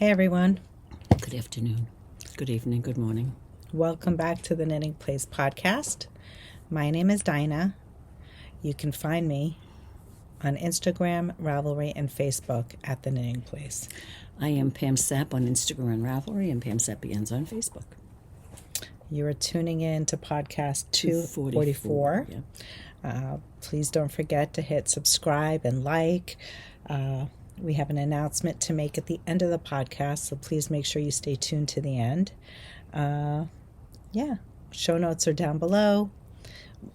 Hey everyone. Good afternoon, good evening, good morning. Welcome back to the Knitting Place podcast. My name is Dina. You can find me on Instagram, Ravelry, and Facebook at the Knitting Place. I am Pam Sapp on Instagram and Ravelry, and Pam Sappians on Facebook. You are tuning in to podcast 244. Yeah. Please don't forget to hit subscribe and like. We have an announcement to make at the end of the podcast, so please make sure you stay tuned to the end. Show notes are down below.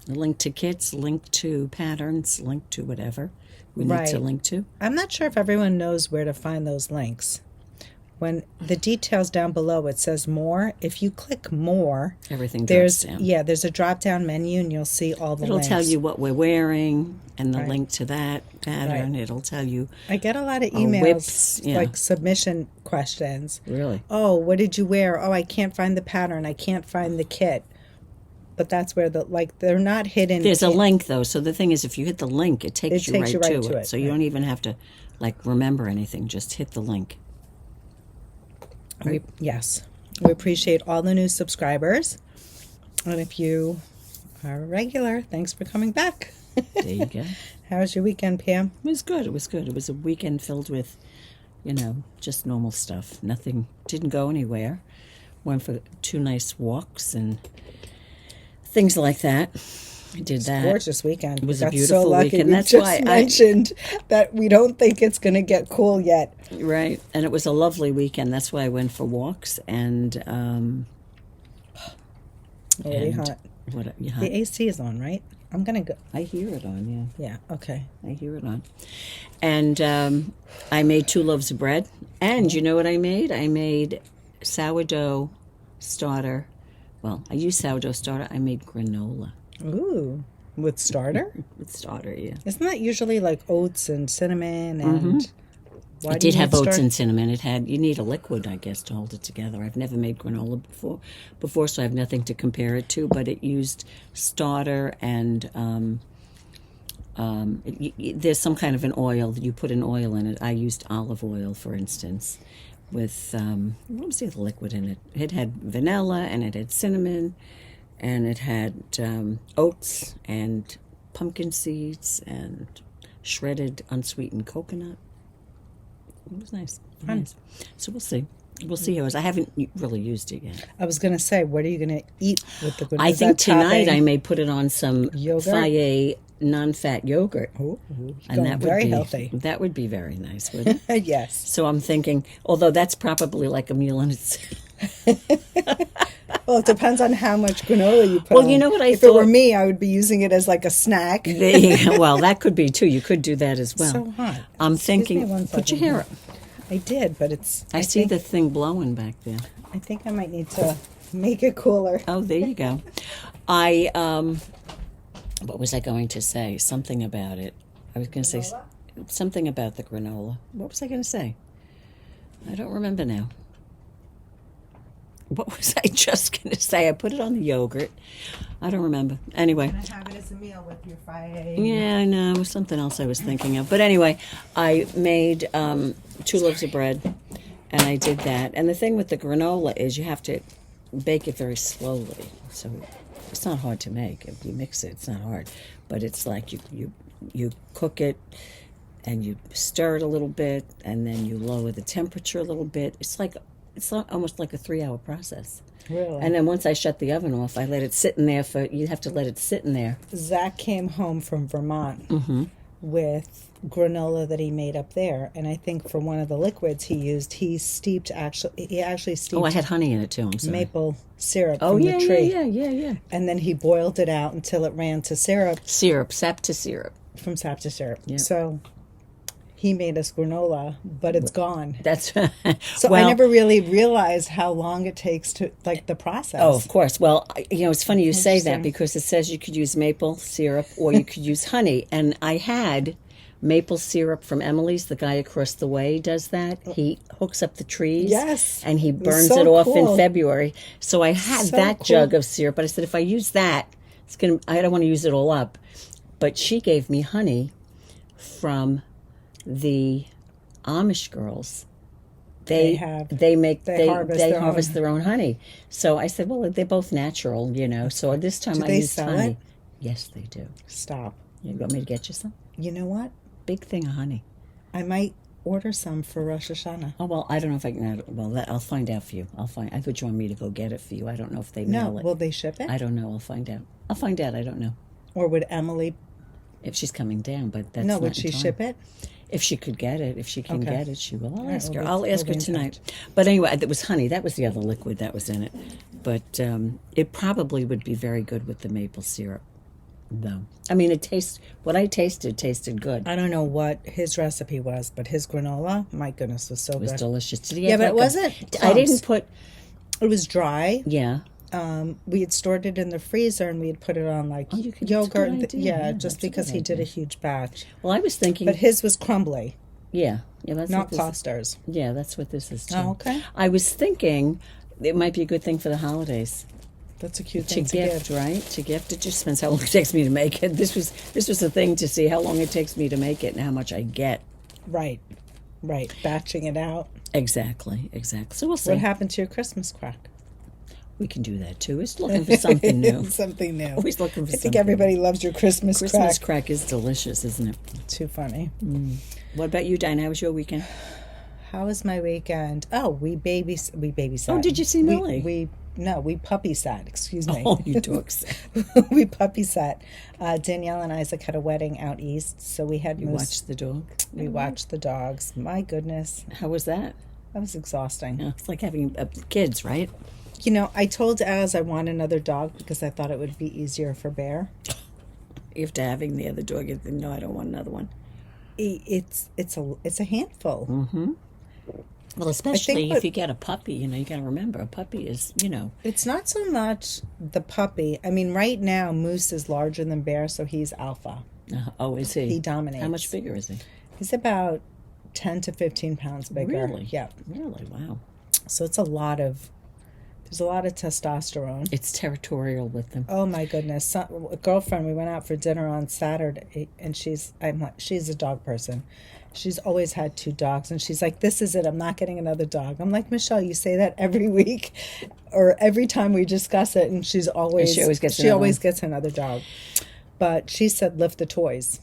Link to kits, link to patterns, link to whatever we need to link to. I'm not sure if everyone knows where to find those links. When the details down below, it says more. If you click more, everything drops down. Yeah, there's a drop-down menu, and you'll see all the links. It'll tell you what we're wearing and the link to that pattern. Right. It'll tell you. I get a lot of emails, like submission questions. Really? Oh, what did you wear? Oh, I can't find the pattern. I can't find the kit. But that's where they're not hidden. There's a link, though. So the thing is, if you hit the link, it takes you right to it. So you don't even have to, remember anything. Just hit the link. We appreciate all the new subscribers. And if you are a regular, thanks for coming back. There you go. How was your weekend, Pam? It was good. It was good. It was a weekend filled with, just normal stuff. Nothing, didn't go anywhere. Went for 2 nice walks and things like that. I did that. Gorgeous weekend. It was a beautiful so lucky. weekend. That's why I mentioned that we don't think it's going to get cool yet. Right, and it was a lovely weekend. That's why I went for walks and really hot. Hot. The AC is on, right? I'm gonna go. I hear it on. Yeah. Okay. I hear it on. And I made 2 loaves of bread. And you know what I made? I made sourdough starter. Well, I used sourdough starter. I made granola. Ooh, with starter? With starter, yeah. Isn't that usually like oats and cinnamon and... It did have oats and cinnamon. You need a liquid, I guess, to hold it together. I've never made granola before, so I have nothing to compare it to, but it used starter and there's some kind of an oil. You put an oil in it. I used olive oil, for instance, with, what was the other liquid in it? It had vanilla, and it had cinnamon, and it had oats and pumpkin seeds and shredded unsweetened coconut. It was nice. Nice. So we'll see. We'll see how it is. I haven't really used it yet. I was going to say, what are you going to eat with the granola? I think tonight I may put it on some yogurt? Faye non-fat yogurt. Ooh, and that would very be healthy. That would be very nice, wouldn't it? Yes. So I'm thinking, although that's probably like a meal in itself. Well, it depends on how much granola you put on. Well, you know what If it were me, I would be using it as like a snack. Well, that could be too. You could do that as well. So hot. I'm thinking, put your hair up. I did, but it's... I see the thing blowing back there. I think I might need to make it cooler. Oh, there you go. What was I going to say? Something about it. I was going to say something about the granola. What was I going to say? I don't remember now. What was I just going to say? I put it on the yogurt. I don't remember. Anyway. I'm going to have it as a meal with your Faye. Yeah, I know. It was something else I was thinking of. But anyway, I made 2 loaves of bread, and I did that. And the thing with the granola is you have to bake it very slowly. So it's not hard to make. If you mix it, it's not hard. But it's like you cook it, and you stir it a little bit, and then you lower the temperature a little bit. It's almost like a 3-hour process. Really? And then once I shut the oven off, I let it sit in there you have to let it sit in there. Zach came home from Vermont with granola that he made up there. And I think for one of the liquids he used, he actually steeped... Oh, I had honey in it too, I'm sorry. Maple syrup from the tree. Yeah. And then he boiled it out until it ran to syrup. Sap to syrup. From sap to syrup. Yeah. So... he made us granola, but it's gone. That's so I never really realized how long it takes to the process. Oh, of course. Well, it's funny you say that because it says you could use maple syrup or you could use honey, and I had maple syrup from Emily's. The guy across the way does that. He hooks up the trees. Yes, and he burns it off in February. So I had that jug of syrup, but I said if I use that, I don't want to use it all up. But she gave me honey from the Amish girls they harvest harvest their own honey. So I said, well, they're both natural, So this time Do I they used sell honey. it? Yes, they do. Stop. You want me to get you some? You know what? Big thing of honey. I might order some for Rosh Hashanah. Oh, well, I don't know if I can. Well, I'll find out for you. I thought you wanted me to go get it for you. I don't know if they mail it. Will they ship it? I don't know. I'll find out. I don't know. Or would Emily? If she's coming down, but that's No, not would in she time. ship it? If she could get it, if she can Okay. get it, she will. I'll ask her. we'll I'll ask her be in tonight. But anyway, it was honey. That was the other liquid that was in it. But it probably would be very good with the maple syrup, though. I mean, what I tasted good. I don't know what his recipe was, but his granola, my goodness, was so It was good. delicious. Did he Yeah, have but it like wasn't I clumps. didn't put. It was dry. Yeah. We had stored it in the freezer and we had put it on you could- yogurt. that's a good idea. Yeah, just that's a because good he did a idea. huge batch. Well, I was thinking. But his was crumbly, yeah. That's not what this, clusters. Yeah, that's what this is too. Oh, okay. I was thinking it might be a good thing for the holidays. That's a cute To thing gift, give. right? To gift. It just depends how long it takes me to make it. This was a thing to see how long it takes me to make it and how much I get. Right. Batching it out. Exactly. So we'll see. What happened to your Christmas crack? We can do that too. It's looking for something new. Something new. Always looking for I think something. everybody loves your Christmas Christmas crack. crack is delicious, isn't it? Too funny. What about you, Dinah? How was your weekend? How was my weekend? Oh, we babysat. Oh, did you see Millie? We puppy sat. Excuse me. Oh, you dogs. We puppy sat. Danielle and Isaac had a wedding out east, so we had You watched the dog? We watched the dogs. My goodness, How was that? that was exhausting. Yeah, it's like having kids, right? I told Az I want another dog because I thought it would be easier for Bear. After having the other dog, you think, no, I don't want another one. It's a handful. Mm-hmm. Well, especially if what- you get a puppy, you got to remember, a puppy is, It's not so much the puppy. I mean, right now Moose is larger than Bear, so he's alpha. Oh, is he? He dominates. How much bigger is he? He's about 10 to 15 pounds bigger. Really? Yeah. Really? Wow. So there's a lot of testosterone. It's territorial with them. Oh my goodness! A girlfriend, we went out for dinner on Saturday, and she's a dog person. She's always had 2 dogs, and she's like, "This is it. I'm not getting another dog." I'm like, Michelle, you say that every week, or every time we discuss it, and she always gets another dog. But she said, "Lift the toys."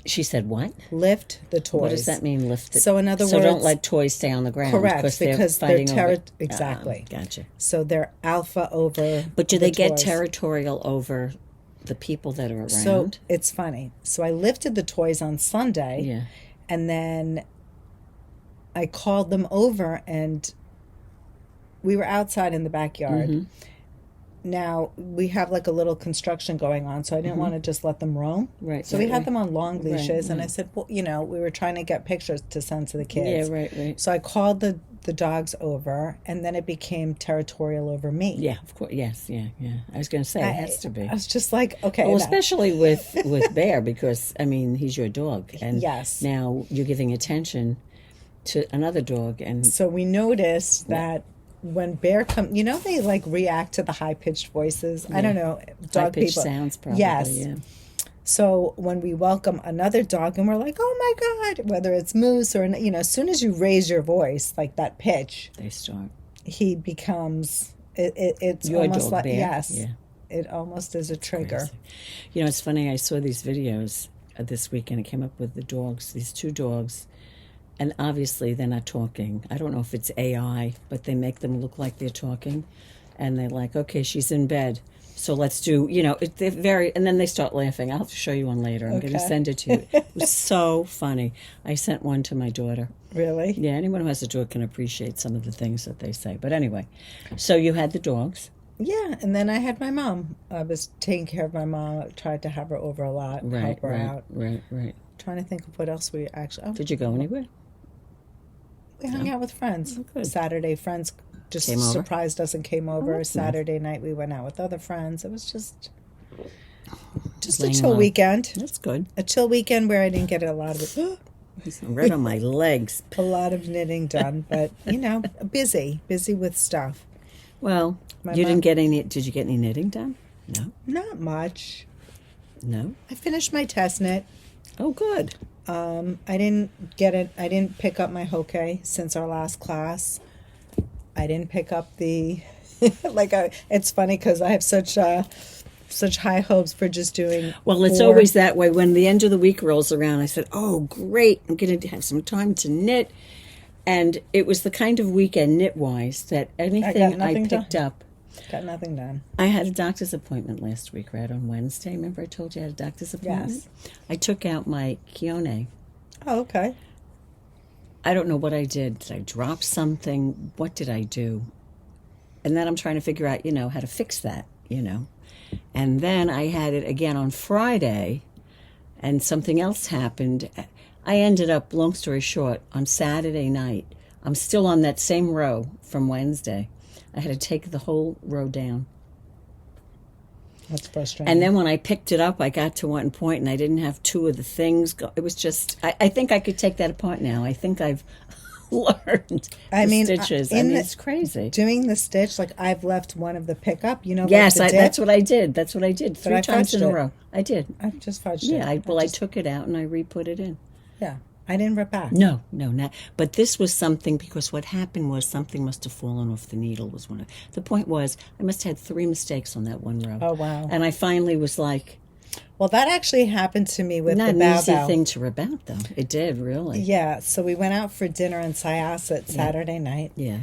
She said what? Lift the toys. What does that mean, lift it? So in other So words, don't let toys stay on the ground. correct, because they're fighting over. exactly. Gotcha. So they're alpha over. But do the they get toys. territorial over the people that are around? So it's funny. So I lifted the toys on Sunday. Yeah. And then I called them over, and we were outside in the backyard. Mm-hmm. Now, we have like a little construction going on, so I didn't want to just let them roam. Right, So right, we had right. them on long leashes, and I right. said, well, we were trying to get pictures to send to the kids. Yeah, right. So I called the dogs over, and then it became territorial over me. Yeah, of course. Yes, yeah. I was going to say, it has to be. I was just like, okay. Well, now- especially with Bear, because, he's your dog. And Yes. now you're giving attention to another dog. And So we noticed that when Bear come, they like react to the high pitched voices. I don't know, dog high-pitched people. sounds, probably. Yes. Yeah. So when we welcome another dog, and we're like, oh my God, whether it's Moose or as soon as you raise your voice like that pitch, They start. he becomes. It's Your almost dog, like Bear. yes, Yeah. it almost is a trigger. Crazy. It's funny. I saw these videos this week, and it came up with the dogs. These 2 dogs. And obviously, they're not talking. I don't know if it's AI, but they make them look like they're talking. And they're like, okay, she's in bed. So let's do, they're very, and then they start laughing. I'll have to show you one later. I'm going to Okay. send it to you. It was so funny. I sent one to my daughter. Really? Yeah, anyone who has a dog can appreciate some of the things that they say. But anyway, so you had the dogs. Yeah, and then I had my mom. I was taking care of my mom. I tried to have her over a lot, help her out. Right. Trying to think of what else we actually. Oh, Did you go anywhere? we hung out with friends. good. Saturday, friends just Came over? surprised us and came over. that's nice. Saturday night, we went out with other friends. It was just a Laying chill low. weekend. That's good. A chill weekend where I didn't get a lot of Right on my legs. a lot of knitting done, but busy with stuff. Well, My you mom- didn't get any. Did you get any knitting done? No. Not much. No. I finished my test knit. Oh, good. I didn't get it. I didn't pick up my Hokei since our last class. I didn't pick up the it's funny because I have such high hopes for just doing. Well, it's always that way. When the end of the week rolls around, I said, "Oh, great! I'm going to have some time to knit." And it was the kind of weekend knit-wise that anything I picked up. Got nothing done. I had a doctor's appointment last week, right on Wednesday. Remember I told you I had a doctor's appointment? Yes. I took out my Khione. Oh, okay. I don't know what I did. Did I drop something? What did I do? And then I'm trying to figure out, how to fix that, And then I had it again on Friday, and something else happened. I ended up, long story short, on Saturday night. I'm still on that same row from Wednesday. I had to take the whole row down. That's frustrating. And then when I picked it up, I got to one point and I didn't have two of the things. It was just, I think I could take that apart now. I think I've learned stitches. It's crazy. Doing the stitch, I've left one of the pickup, Yes, that's what I did. That's what I did. But 3 times in a row. I did. I just fudged it. Yeah, I just took it out and I re-put it in. Yeah. I didn't rip back. No, not. But this was something, because what happened was something must have fallen off the needle. The point was, I must have had 3 mistakes on that one row. Oh, wow. And I finally was like... Well, that actually happened to me with not the an bow easy bow. thing to rip out, though. It did, really. Yeah, so we went out for dinner in Syosset Saturday night. Yeah.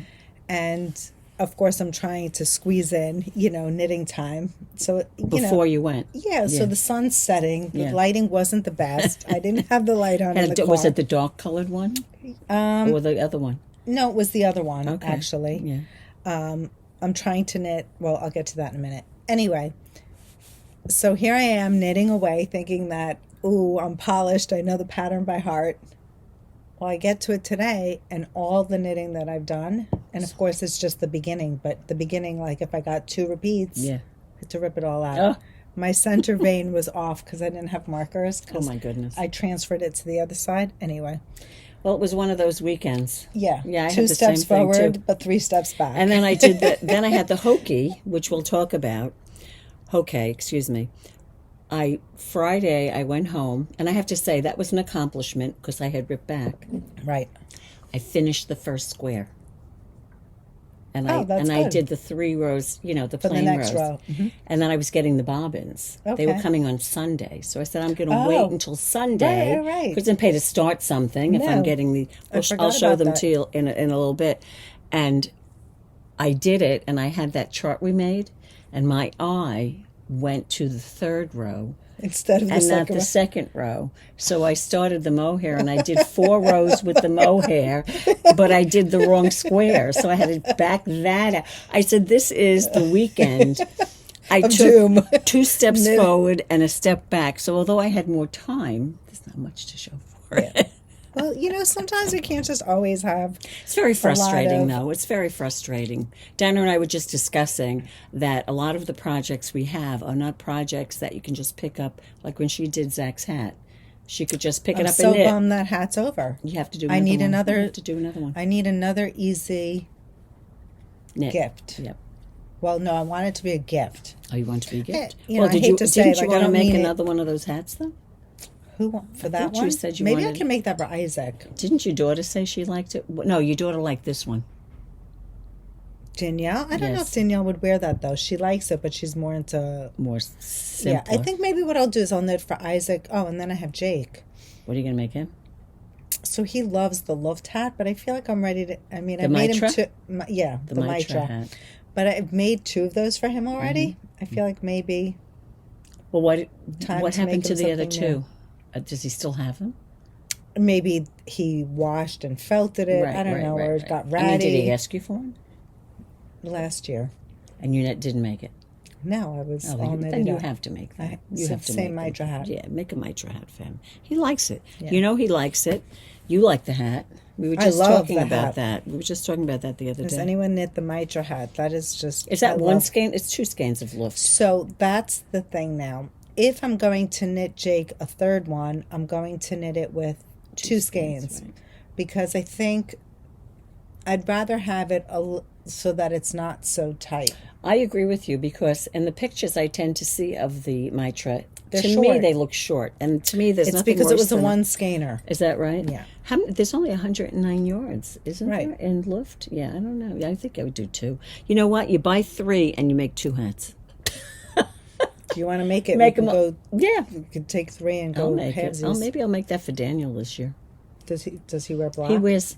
And... Of course, I'm trying to squeeze in, knitting time. So before you went, so the sun's setting. The lighting wasn't the best. I didn't have the light on in the car. Was it the dark colored one, or the other one? No, it was the other one. Okay. Actually. Yeah. I'm trying to knit. Well, I'll get to that in a minute. Anyway, so here I am knitting away, thinking that I'm polished. I know the pattern by heart. Well, I get to it today, and all the knitting that I've done, and of course it's just the beginning, but the beginning, if I got 2 repeats, I had to rip it all out. Oh. My center vein was off because I didn't have markers. Oh, my goodness. I transferred it to the other side. Anyway. Well, it was one of those weekends. Yeah. Yeah, I 2 had the steps same thing, forward, too. but 3 steps back. And then I then I had the Hokei, which we'll talk about. Hokei, excuse me. Friday, I went home, and I have to say that was an accomplishment because I had ripped back. Right. I finished the first square. And that's I good. did the 3 rows, the For plain the next rows. row. Mm-hmm. And then I was getting the bobbins. Okay. They were coming on Sunday. So I said, I'm going to wait until Sunday. Right. Because it's pay to start something if I'm getting the... I'll show them to you in a little bit. And I did it, and I had that chart we made, and my eye went to the 3rd row instead of the second not the second row. So I started the mohair, and I did 4 rows with the mohair, but I did the wrong square, so I had to back that out. I said, this is the weekend. I took doom. 2 steps forward and a step back. So although I had more time, there's not much to show for it. Well, sometimes we can't just always have... It's very frustrating, though. It's very frustrating. Dana and I were just discussing that a lot of the projects we have are not projects that you can just pick up, like when she did Zach's hat. She could just pick it up and knit. I'm so bummed that hat's over. You have to do I need another... You have to do another one. I need another easy gift. Yep. Well, no, I want it to be a gift. Oh, you want it to be a gift? I hate to say, didn't you want I to don't make mean another one of those hats, though? Who for that one? You said you Maybe wanted... I can make that for Isaac. Didn't your daughter say she liked it? No, your daughter liked this one. Danielle? I don't know if Danielle would wear that, though. She likes it, but she's more into... More simpler. Yeah, I think maybe what I'll do is I'll knit for Isaac. Oh, and then I have Jake. What are you going to make him? So he loves the Luft hat, but I feel like I'm ready to... I mean, I made him two... Yeah, the mitra hat. But I've made 2 of those for him already. Mm-hmm. I feel like maybe... Well, what happened to the other 2? Does he still have them? Maybe he washed and felted it. I don't know, or it got ratty. I mean, did he ask you for them? Last year. And you didn't make it? No, I was all knitted then you up. have to make that. You have to make mitra hat. Yeah, make a mitra hat for him. He likes it. Yeah. He likes it. You like the hat. We were just talking about that. We were just talking about that the other day. Does anyone knit the mitra hat? That is just... Is that one skein? It's 2 skeins of Luft. So that's the thing now. If I'm going to knit Jake a 3rd one, I'm going to knit it with 2 skeins. Right. Because I think I'd rather have it so that it's not so tight. I agree with you because in the pictures I tend to see of the mitra, They're to me short. they look short, and to me there's It's nothing because worse it was a than one skeiner. Is that right? Yeah. There's only 109 yards, isn't Right. there, in Luft? Yeah, I don't know. I think I would do 2. You know what? You buy 3 and you make 2 hats. Do you want to make it? Make we them can go. Yeah, You could take 3 and I'll go make it. halvesies. Maybe I'll make that for Daniel this year. Does he wear black? He wears.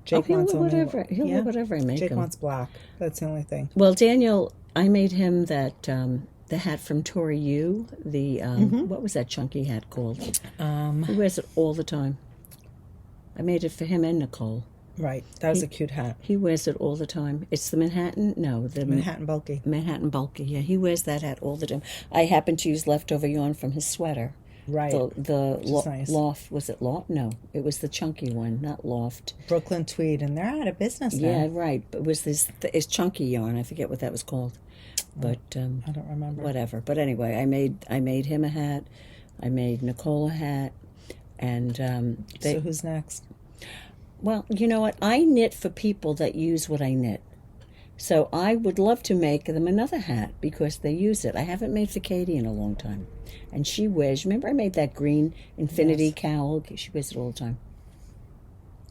Jake he'll wants wear only whatever. He'll wear whatever I make Jake him. wants black. That's the only thing. Well, Daniel, I made him that the hat from Tori U. The what was that chunky hat called? He wears it all the time. I made it for him and Nicole. Right. That was a cute hat. He wears it all the time. It's the Manhattan. No, the Manhattan bulky. Manhattan bulky. Yeah, he wears that hat all the time. I happen to use leftover yarn from his sweater. Right. Nice. Loft, was it Loft? No, it was the chunky one, not Loft. Brooklyn tweed, and they're out of business now. Yeah, right. But it was this chunky yarn. I forget what that was called, but I don't remember. whatever. But anyway, I made him a hat. I made Nicole a hat, and So who's next? well, you know what? I knit for people that use what I knit. So I would love to make them another hat because they use it. I haven't made for Katie in a long time. And she wears, remember I made that green infinity cowl? She wears it all the time.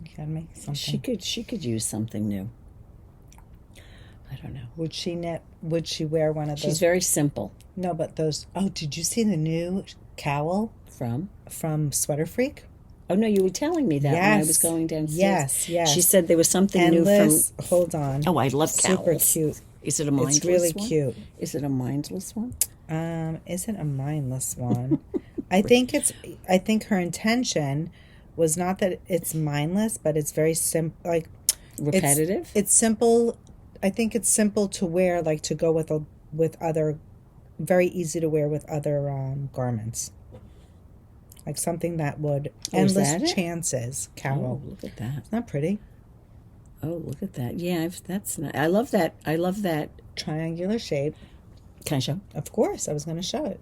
You gotta make something. She could use something new. I don't know. Would she knit? Would she wear one of those? She's very simple. No, but those. Oh, did you see the new cowl From SweaterFreak? Oh no, you were telling me that when I was going downstairs. Yes. She said there was something Endless. new from. Hold on. Oh, I love cowls. Super cute. Is it a mindless It's really one? cute. Is it a mindless one? Isn't a mindless one. I think her intention was not that it's mindless, but it's very simple. Like Repetitive. It's simple. I think it's simple to wear, like to go with other, very easy to wear with other garments. Like something that would endless chances cowl. Oh, look at that. Isn't that pretty? Oh, look at that. Yeah, that's nice. I love that. I love that. Triangular shape. Can I show? Of course, I was going to show it.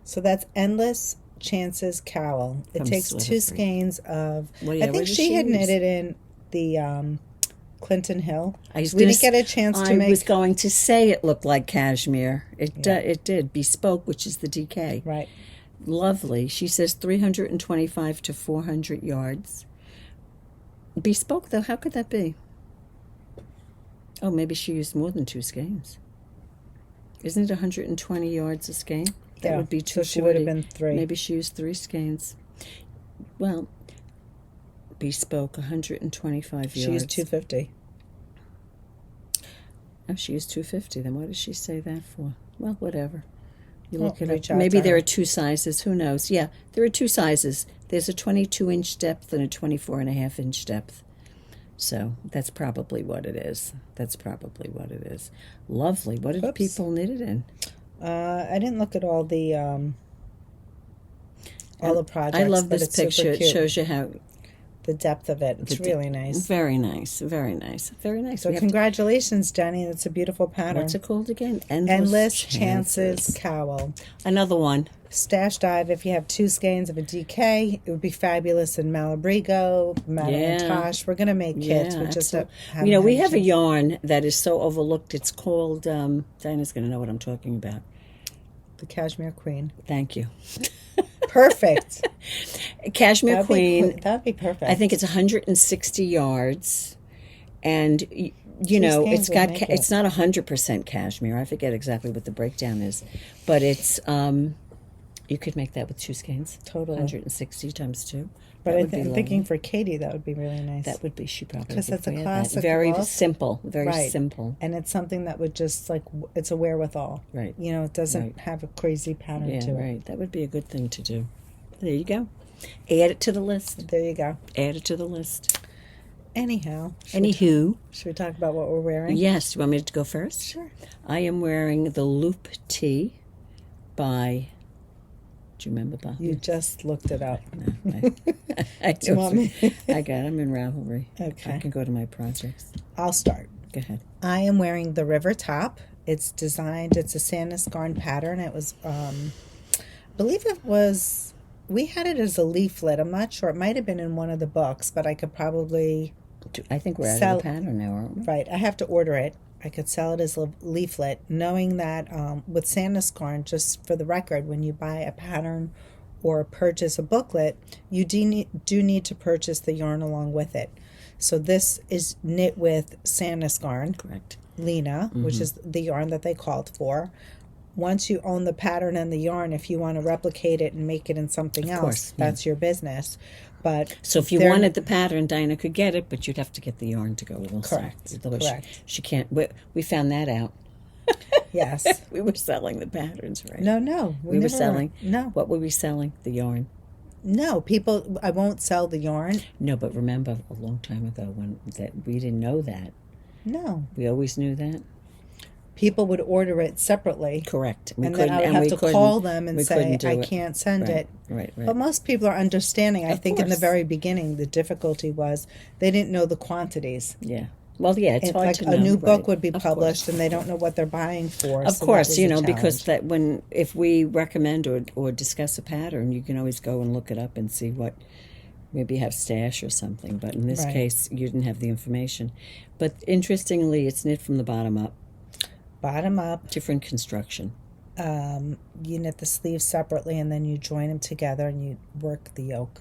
So that's endless chances cowl. It takes 2 skeins of. Well, yeah, I think she had knitted in the Clinton Hill. We didn't get a chance to make. I was going to say it looked like cashmere. It did. Bespoke, which is the DK. Right. Lovely. She says 325 to 400 yards. Bespoke, though, how could that be? Oh, maybe she used more than 2 skeins. Isn't it 120 yards a skein? That would be 240. So she would have been 3. Maybe she used 3 skeins. Well, bespoke, 125 yards. She used 250. Oh, she used 250. Then what did she say that for? Well, whatever. You look it reach up. out Maybe to there her. are 2 sizes. Who knows? Yeah, there are 2 sizes. There's a 22-inch depth and a 24.5-inch depth. So that's probably what it is. Lovely. What did people knit it in? I didn't look at all the projects. I love but this it's super picture. It cute. shows you how The depth of it. It's really nice. Very nice. Very nice. Very nice. So congratulations, Jenny. That's a beautiful pattern. What's it called again? Endless Chances Cowl. Another one. Stash Dive, if you have 2 skeins of a DK, it would be fabulous in Malabrigo, Tosh. We're going to make kits. Yeah, we just we have a yarn that is so overlooked. It's called, Dinah's going to know what I'm talking about. The Cashmere Queen. Thank you. Perfect. Cashmere Queen. That'd be perfect. I think it's 160 yards. And, you know, it's not 100% cashmere. I forget exactly what the breakdown is. But it's... you could make that with 2 skeins. Totally. 160 times 2. But I'm thinking for Katie, that would be really nice. That would be, she probably because that's a classic very look. simple, very simple. And it's something that would just it's a wherewithal. Right. You know, it doesn't have a crazy pattern to it. Yeah, right. That would be a good thing to do. There you go. Add it to the list. There you go. Add it to the list. Anyhow. Should we talk about what we're wearing? Yes. You want me to go first? Sure. I am wearing the Loop Tee by... Do you remember about You just looked it up. No, I Do you want me? I got it. I'm in Ravelry. Okay. I can go to my projects. I'll start. Go ahead. I am wearing the River Top. It's a Sandnes Garn pattern. It was, I believe it was, we had it as a leaflet. I'm not sure. It might have been in one of the books, but I could probably I think we're out Sell- of the pattern now, aren't we? Right. I have to order it. I could sell it as a leaflet, knowing that with Sandnes Garn, just for the record, when you buy a pattern or purchase a booklet, you do need to purchase the yarn along with it. So this is knit with Sandnes Garn. Correct. Lina, which is the yarn that they called for. Once you own the pattern and the yarn, if you want to replicate it and make it in something else, course, that's your business. But So if you wanted the pattern, Dinah could get it, but you'd have to get the yarn to go also. Correct. Otherwise she can't. We found that out. yes, We were selling the patterns, right? no, We were never selling. No, What were we selling? The yarn. no, people. I won't sell the yarn. No, but remember a long time ago when that we didn't know that. No, We always knew that. people would order it separately, Correct. and then I would have to call them and say I it. can't send Right, it. Right. But most people are understanding. I Of think in the course. very beginning, the difficulty was they didn't know the quantities. Yeah. Well, yeah, it's hard Like to know. a new book right. would be Of published, course. and they don't know what they're buying for. Of so that course, was you a know, because challenge. if we recommend or discuss a pattern, you can always go and look it up and see what maybe have stash or something. But in this Right. case, you didn't have the information. But interestingly, it's knit from the bottom up, Bottom up, different construction. you knit the sleeves separately, and then you join them together, and you work the yoke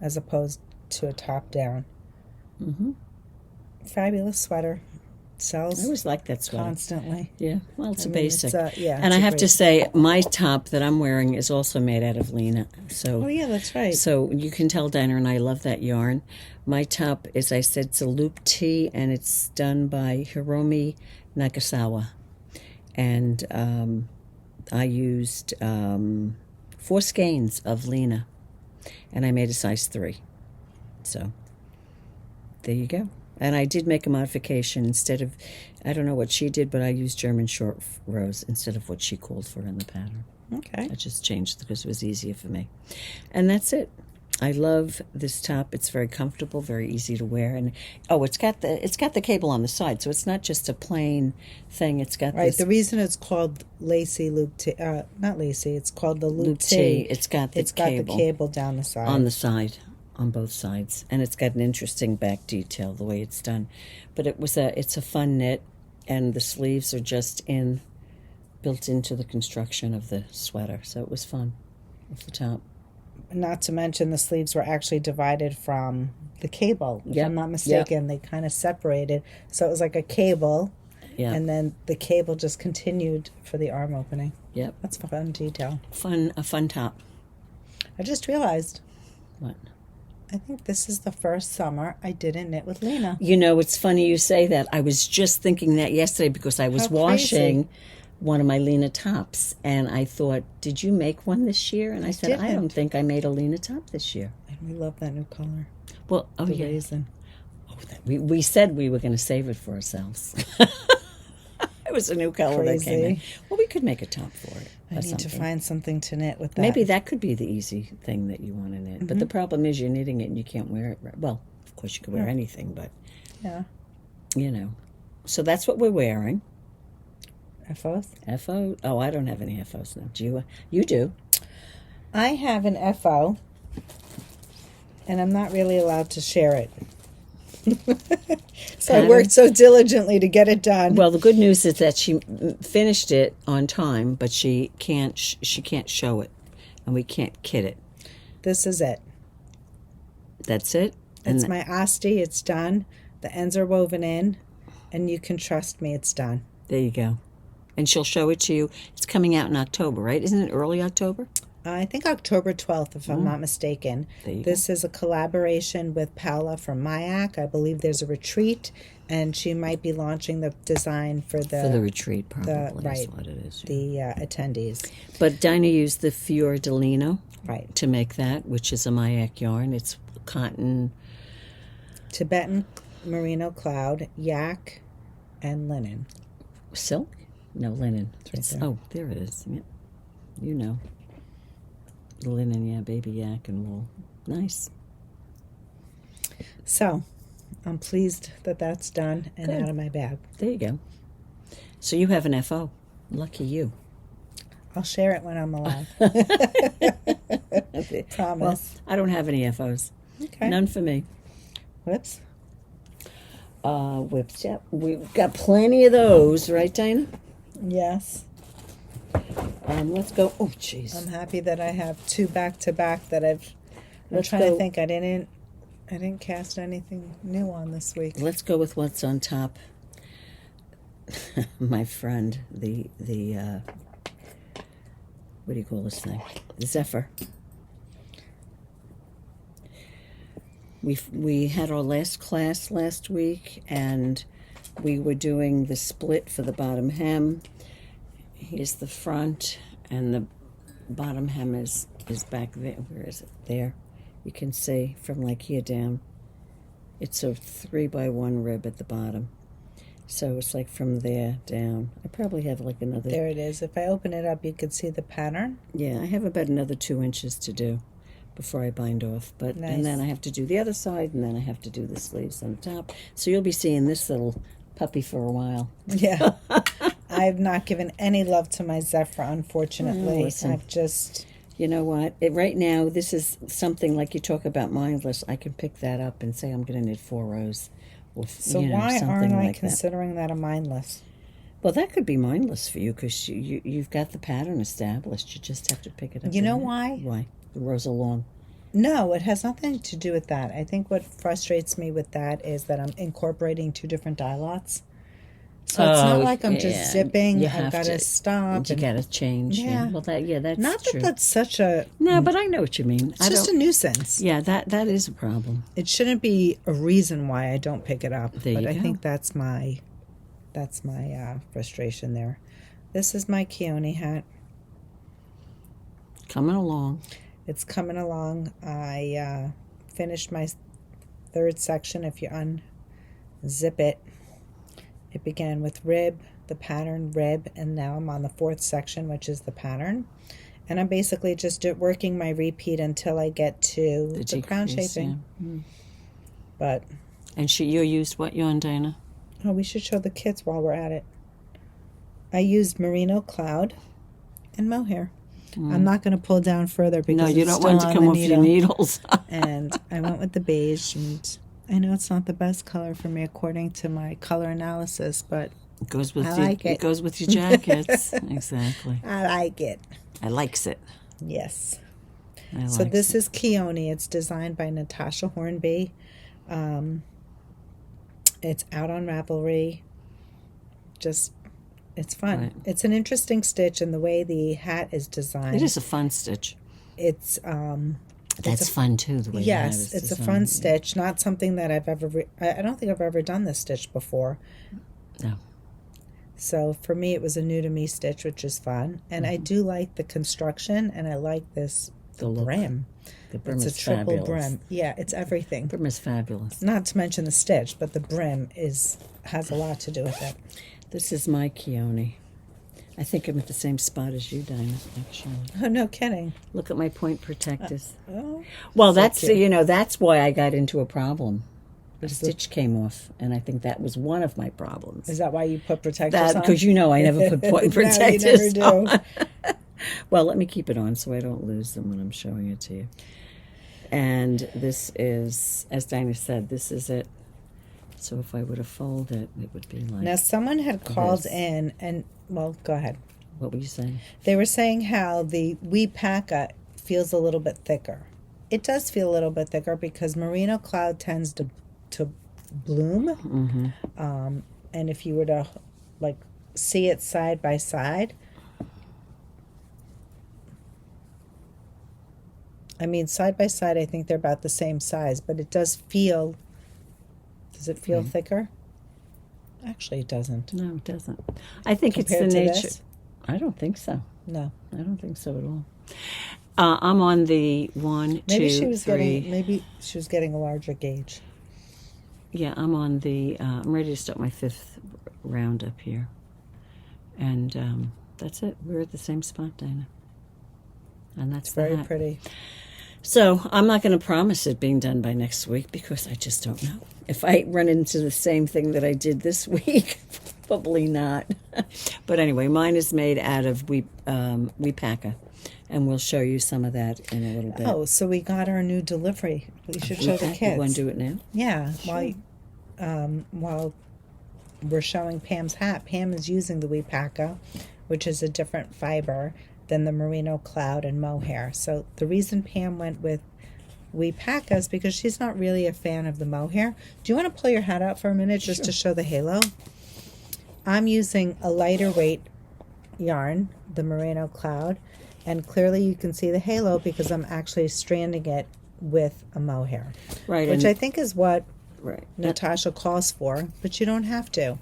as opposed to a top down. Fabulous sweater, I sells always liked that sweater. constantly. Yeah, well, it's I a mean, basic. yeah, and it's I a have to great- say, my top that I'm wearing is also made out of Lina. So Oh yeah, that's right. So you can tell Dinah and I love that yarn. My top, as I said, it's a loop tee, and it's done by Hiromi Nagasawa. And I used 4 skeins of Lina, and I made a size 3. So there you go. And I did make a modification. Instead of, I don't know what she did, but I used German short rows instead of what she called for in the pattern. Okay. I just changed it because it was easier for me. And that's it. I love this top. It's very comfortable, very easy to wear, and it's got the cable on the side, so it's not just a plain thing. It's got Right. this The reason it's called lacy loop tee, not lacy. It's called the loop, loop tee. tee. It's got the cable down the side. on the side, on both sides, and it's got an interesting back detail the way it's done. But it's a fun knit, and the sleeves are just built into the construction of the sweater, so it was fun with the top. Not to mention the sleeves were actually divided from the cable. If Yep. I'm not mistaken, they kind of separated. So it was like a cable, Yeah. and then the cable just continued for the arm opening. Yep. That's a fun detail. A fun top. I just realized, What? I think this is the first summer I didn't knit with Lina. You know, it's funny you say that. I was just thinking that yesterday because I was How crazy. washing one of my Lina tops, and I thought, did you make one this year? And I said, I didn't. don't think I made a Lina top this year. And we love that new color. Well, oh The yeah. raisin. We said we were going to save it for ourselves. It was a new color that came in. Crazy. Well, we could make a top for it. I or need to something. find something to knit with that. Maybe that could be the easy thing that you want to knit. But the problem is you're knitting it and you can't wear it. Well, of course you could wear anything, but, Yeah. you know. So that's what we're wearing. FOs? FO? Oh, I don't have any FOs now. Do you? You do. I have an FO, and I'm not really allowed to share it. So I worked so diligently to get it done. Well, the good news is that she finished it on time, but she can't show it, and we can't kit it. This is it. That's it. It's my Asti. It's done. The ends are woven in, and you can trust me. It's done. There you go. And she'll show it to you. It's coming out in October, right? Isn't it early October? I think October 12th, if I'm not mistaken. There you This is a collaboration with Paula from Mayak. I believe there's a retreat, and she might be launching the design for the retreat, probably right. is what it is. the attendees. But Dina used the Fior de Lino Right. to make that, which is a Mayak yarn. It's cotton. Tibetan merino cloud, yak, and linen. Silk? No, linen. right there. Oh, there it is. Yep. You know. The linen, yeah, baby yak and wool. Nice. So, I'm pleased that that's done and Good. out of my bag. There you go. So you have an FO. Lucky you. I'll share it when I'm allowed. Well, Promise. I don't have any FOs. Okay. None for me. Whoops. Whips, yep. We've got plenty of those, right, Dina? Yes. Let's go. Oh, jeez. I'm happy that I have 2 back to back that I'm Let's trying go. to think. I didn't cast anything new on this week. Let's go with what's on top. My friend, the what do you call this thing? The Zephyr. We had our last class last week, and we were doing the split for the bottom hem. Here's the front, and the bottom hem is back there. Where is it? There. You can see from like here down. It's a 3x1 rib at the bottom. So it's like from there down. I probably have like another... There it is. If I open it up, you can see the pattern. Yeah, I have about another 2 inches to do before I bind off. But Nice. And then I have to do the other side, and then I have to do the sleeves on the top. So you'll be seeing this little puppy for a while. Yeah. I've not given any love to my Zephyr, unfortunately. Oh, listen. I've just... You know what? Right now, this is something like you talk about mindless. I can pick that up and say I'm going to knit 4 rows. Or, So you know, why something aren't I like considering that a mindless? Well, that could be mindless for you because you've got the pattern established. You just have to pick it up. You know and- why? Why? The rows are long. No, it has nothing to do with that. I think what frustrates me with that is that I'm incorporating 2 different dye lots. So it's not like I'm just zipping. You I've have got to stop. You got to change. Yeah. Well, that's Not true. that that's such a... No, but I know what you mean. It's just a nuisance. Yeah, that is a problem. It shouldn't be a reason why I don't pick it up. There but you I go. think that's my frustration there. This is my Khione hat. Coming along. It's coming along. I finished my 3rd section. If you unzip it, it began with rib, the pattern rib, and now I'm on the 4th section, which is the pattern. And I'm basically just working my repeat until I get to the crown decrease, shaping. yeah. Mm. But And you used what yarn, Dina? oh, we should show the kits while we're at it. I used merino cloud and mohair. I'm not going to pull down further because No, you it's don't still want to on come the off your needles. And I went with the beige, and I know it's not the best color for me according to my color analysis, but It goes with I your, like it. It goes with your jackets. Exactly. I like it. I likes it. Yes. I So likes this it. is Khione. It's designed by Natasja Hornby. It's out on Ravelry. Just, it's fun. Right. It's an interesting stitch, and the way the hat is designed. It is a fun stitch. It's That's fun too. The way yes, that is it's a designed. fun stitch. Not something that I've ever. I don't think I've ever done this stitch before. No. So for me, it was a new to me stitch, which is fun, and I do like the construction, and I like this The look. brim. The brim It's a is triple fabulous. brim. Yeah, it's everything. Brim is fabulous. Not to mention the stitch, but the brim has a lot to do with it. This is my Khione. I think I'm at the same spot as you, Dinah, actually. Oh, no kidding. Look at my point protectors. Oh, Well, so that's cute. that's why I got into a problem. The stitch came off, and I think that was one of my problems. Is that why you put protectors on? Because I never put point No, you protectors never do. on. Well, let me keep it on so I don't lose them when I'm showing it to you. And this is, as Dinah said, this is it. So if I were to fold it, it would be like. Now, someone had called this. in, and, well, go ahead. What were you saying? They were saying how the Wee-Paka feels a little bit thicker. It does feel a little bit thicker because merino cloud tends to bloom. Mm-hmm. And if you were to like see it side by side, I mean side by side I think they're about the same size, but it does it feel thicker? Actually it doesn't. No, it doesn't. I think Compared it's the to nature. this? I don't think so. No. I don't think so at all. I'm on the 1, Maybe 2, she was 3. getting a larger gauge. Yeah, I'm on the. I'm ready to start my 5th round up here, and that's it. We're at the same spot, Dinah, and that's It's very the hat. pretty. So I'm not going to promise it being done by next week because I just don't know. If I run into the same thing that I did this week, probably not. But anyway, mine is made out of Wee-Paka, and we'll show you some of that in a little bit. Oh, so we got our new delivery. We should show the You kids. want to do it now? Yeah. While while we're showing Pam's hat, Pam is using the Wipaka, which is a different fiber than the merino cloud and mohair. So the reason Pam went with Wipaka is because she's not really a fan of the mohair. Do you want to pull your hat out for a minute just to show the halo? I'm using a lighter weight yarn, the merino cloud, and clearly you can see the halo because I'm actually stranding it with a mohair, Right. which I think is what Right. Natasja calls for, but you don't have to.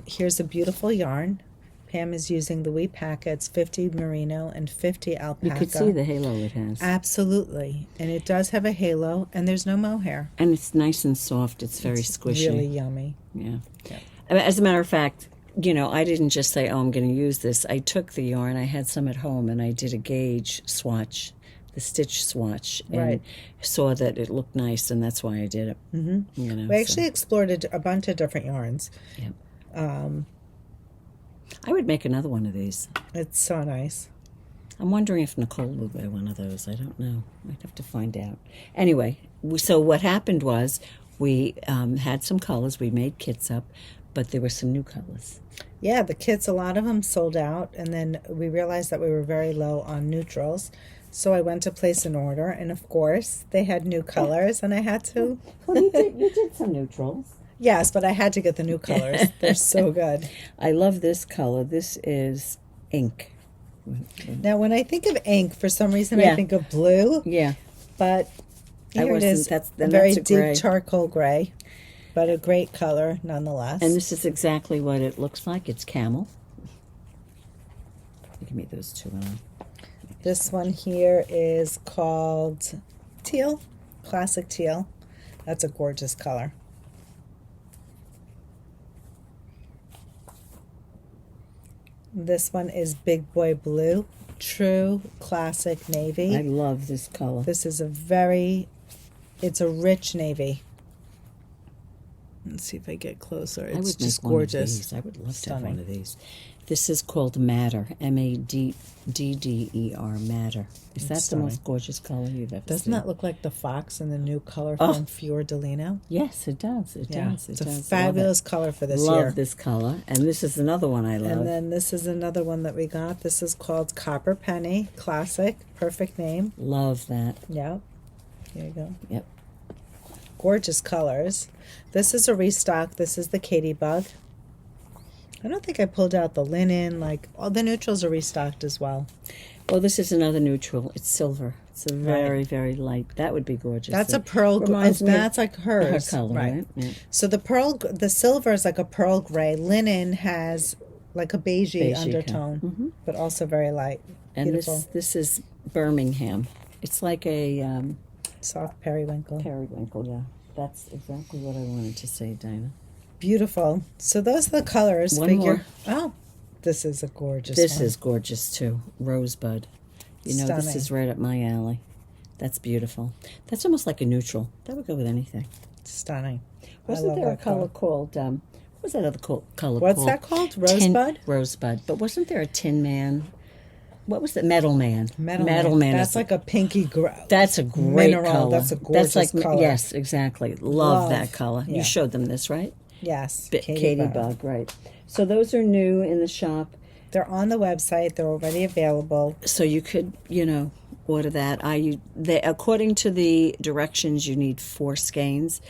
Here's a beautiful yarn. Pam is using the Wipaka. It's 50 merino and 50 alpaca. You could see the halo it has. Absolutely. And it does have a halo, and there's no mohair. And it's nice and soft. It's very squishy. Really yummy. Yeah. As a matter of fact, I didn't just say, oh, I'm going to use this. I took the yarn. I had some at home, and I did a gauge swatch, the stitch swatch, and saw that it looked nice, and that's why I did it. Mm-hmm. We actually explored a bunch of different yarns. Yeah. I would make another one of these. It's so nice. I'm wondering if Nicole would wear one of those. I don't know. I'd have to find out. Anyway, so what happened was we had some colors. We made kits up, but there were some new colors. Yeah, the kits, a lot of them sold out, and then we realized that we were very low on neutrals. So I went to place an order, and of course, they had new colors, and I had to... Well, you did some neutrals. Yes, but I had to get the new colors. They're so good. I love this color. This is ink. Now, when I think of ink, for some reason I think of blue. Yeah. But here it is, that's a very a gray. deep charcoal gray, but a great color nonetheless. And this is exactly what it looks like. It's camel. Give me those two. This one here is called teal, classic teal. That's a gorgeous color. This one is Big Boy Blue, true classic navy. I love this color. This is it's a rich navy. Let's see if I get closer. It's just gorgeous. I would love to have one of these. This is called Madder, Madder. Madder. Is that the most gorgeous color you've ever seen? Doesn't that look like the fox in the new color from Fior de Lino? Yes, it does. It does. It's a fabulous color for this year. Love this color. And this is another one I love. And then this is another one that we got. This is called Copper Penny. Classic. Perfect name. Love that. Yep. Here you go. Yep. Gorgeous colors. This is a restock. This is the Katie Bug. I don't think I pulled out the linen. Like, all the neutrals are restocked as well. Well, this is another neutral. It's silver. It's a very, very light. That would be gorgeous. That's a pearl. That's like hers. Her color, right? Yeah. So the silver is like a pearl gray. Linen has like a beigey undertone, but also very light. And beautiful. this is Birmingham. It's like a soft periwinkle. Periwinkle, yeah. That's exactly what I wanted to say, Dinah. Beautiful. So those are the colors. One more. Oh, this is a gorgeous This one. is gorgeous, too. Rosebud. Stunning. This is right up my alley. That's beautiful. That's almost like a neutral. That would go with anything. Stunning. Wasn't there a color called... what was that other color called? What's that called? Rosebud? Rosebud. But wasn't there a Tin Man? What was it? Metal Man. Metal Man. That's like a pinky That's a great mineral. color. That's a gorgeous color. Yes, exactly. Love that color. Yeah. You showed them this, right? Yes. Katie Bug, right. So those are new in the shop. They're on the website. They're already available. So you could, order that. According to the directions, you need 4 skeins.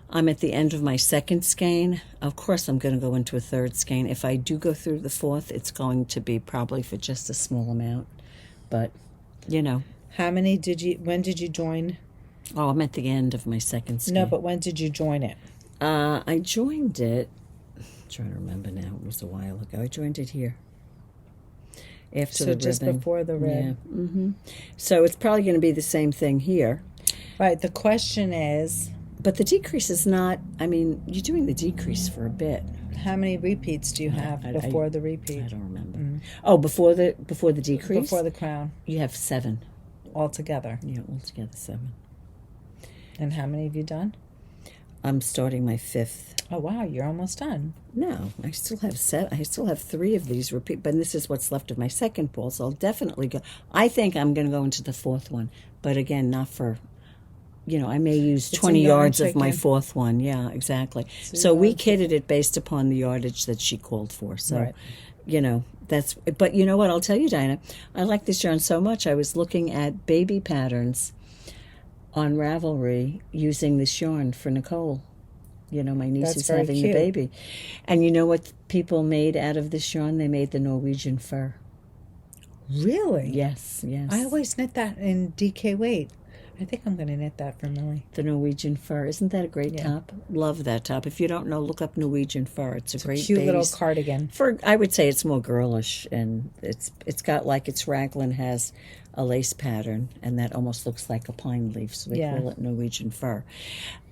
I'm at the end of my 2nd skein. Of course, I'm going to go into a 3rd skein. If I do go through the 4th, it's going to be probably for just a small amount. But, How many when did you join? Oh, I'm at the end of my 2nd skein. No, but when did you join it? I joined it, I'm trying to remember now, it was a while ago. I joined it here. After the just ribbon. Before the rib. Yeah. Mm-hmm. So it's probably going to be the same thing here. Right, the question is... But the decrease is not, you're doing the decrease for a bit. How many repeats do you have before the repeat? I don't remember. Mm-hmm. Oh, before the decrease? Before the crown. You have 7. Altogether? Yeah, altogether 7. And how many have you done? I'm starting my 5th. Oh, wow, you're almost done. No, I still have 7. I still have 3 of these repeat, but this is what's left of my 2nd ball, so I'll definitely go. I think I'm going to go into the 4th one, but again, not for I may use It's 20 a yarn yards of my chicken. fourth one. Yeah, exactly. So we kitted it based upon the yardage that she called for. So, Right. that's, but you know what? I'll tell you, Dinah, I like this yarn so much. I was looking at baby patterns on Ravelry using this yarn for Nicole. My niece That's is very having cute. the baby. And you know what people made out of this yarn? They made the Norwegian fur. Really? Yes. I always knit that in DK weight. I think I'm going to knit that for Millie. The Norwegian fur. Isn't that a great top? Love that top. If you don't know, look up Norwegian fur. It's a great Cute little base. cardigan. I would say it's more girlish, and it's got like its raglan has a lace pattern, and that almost looks like a pine leaf, so they call it Norwegian fur.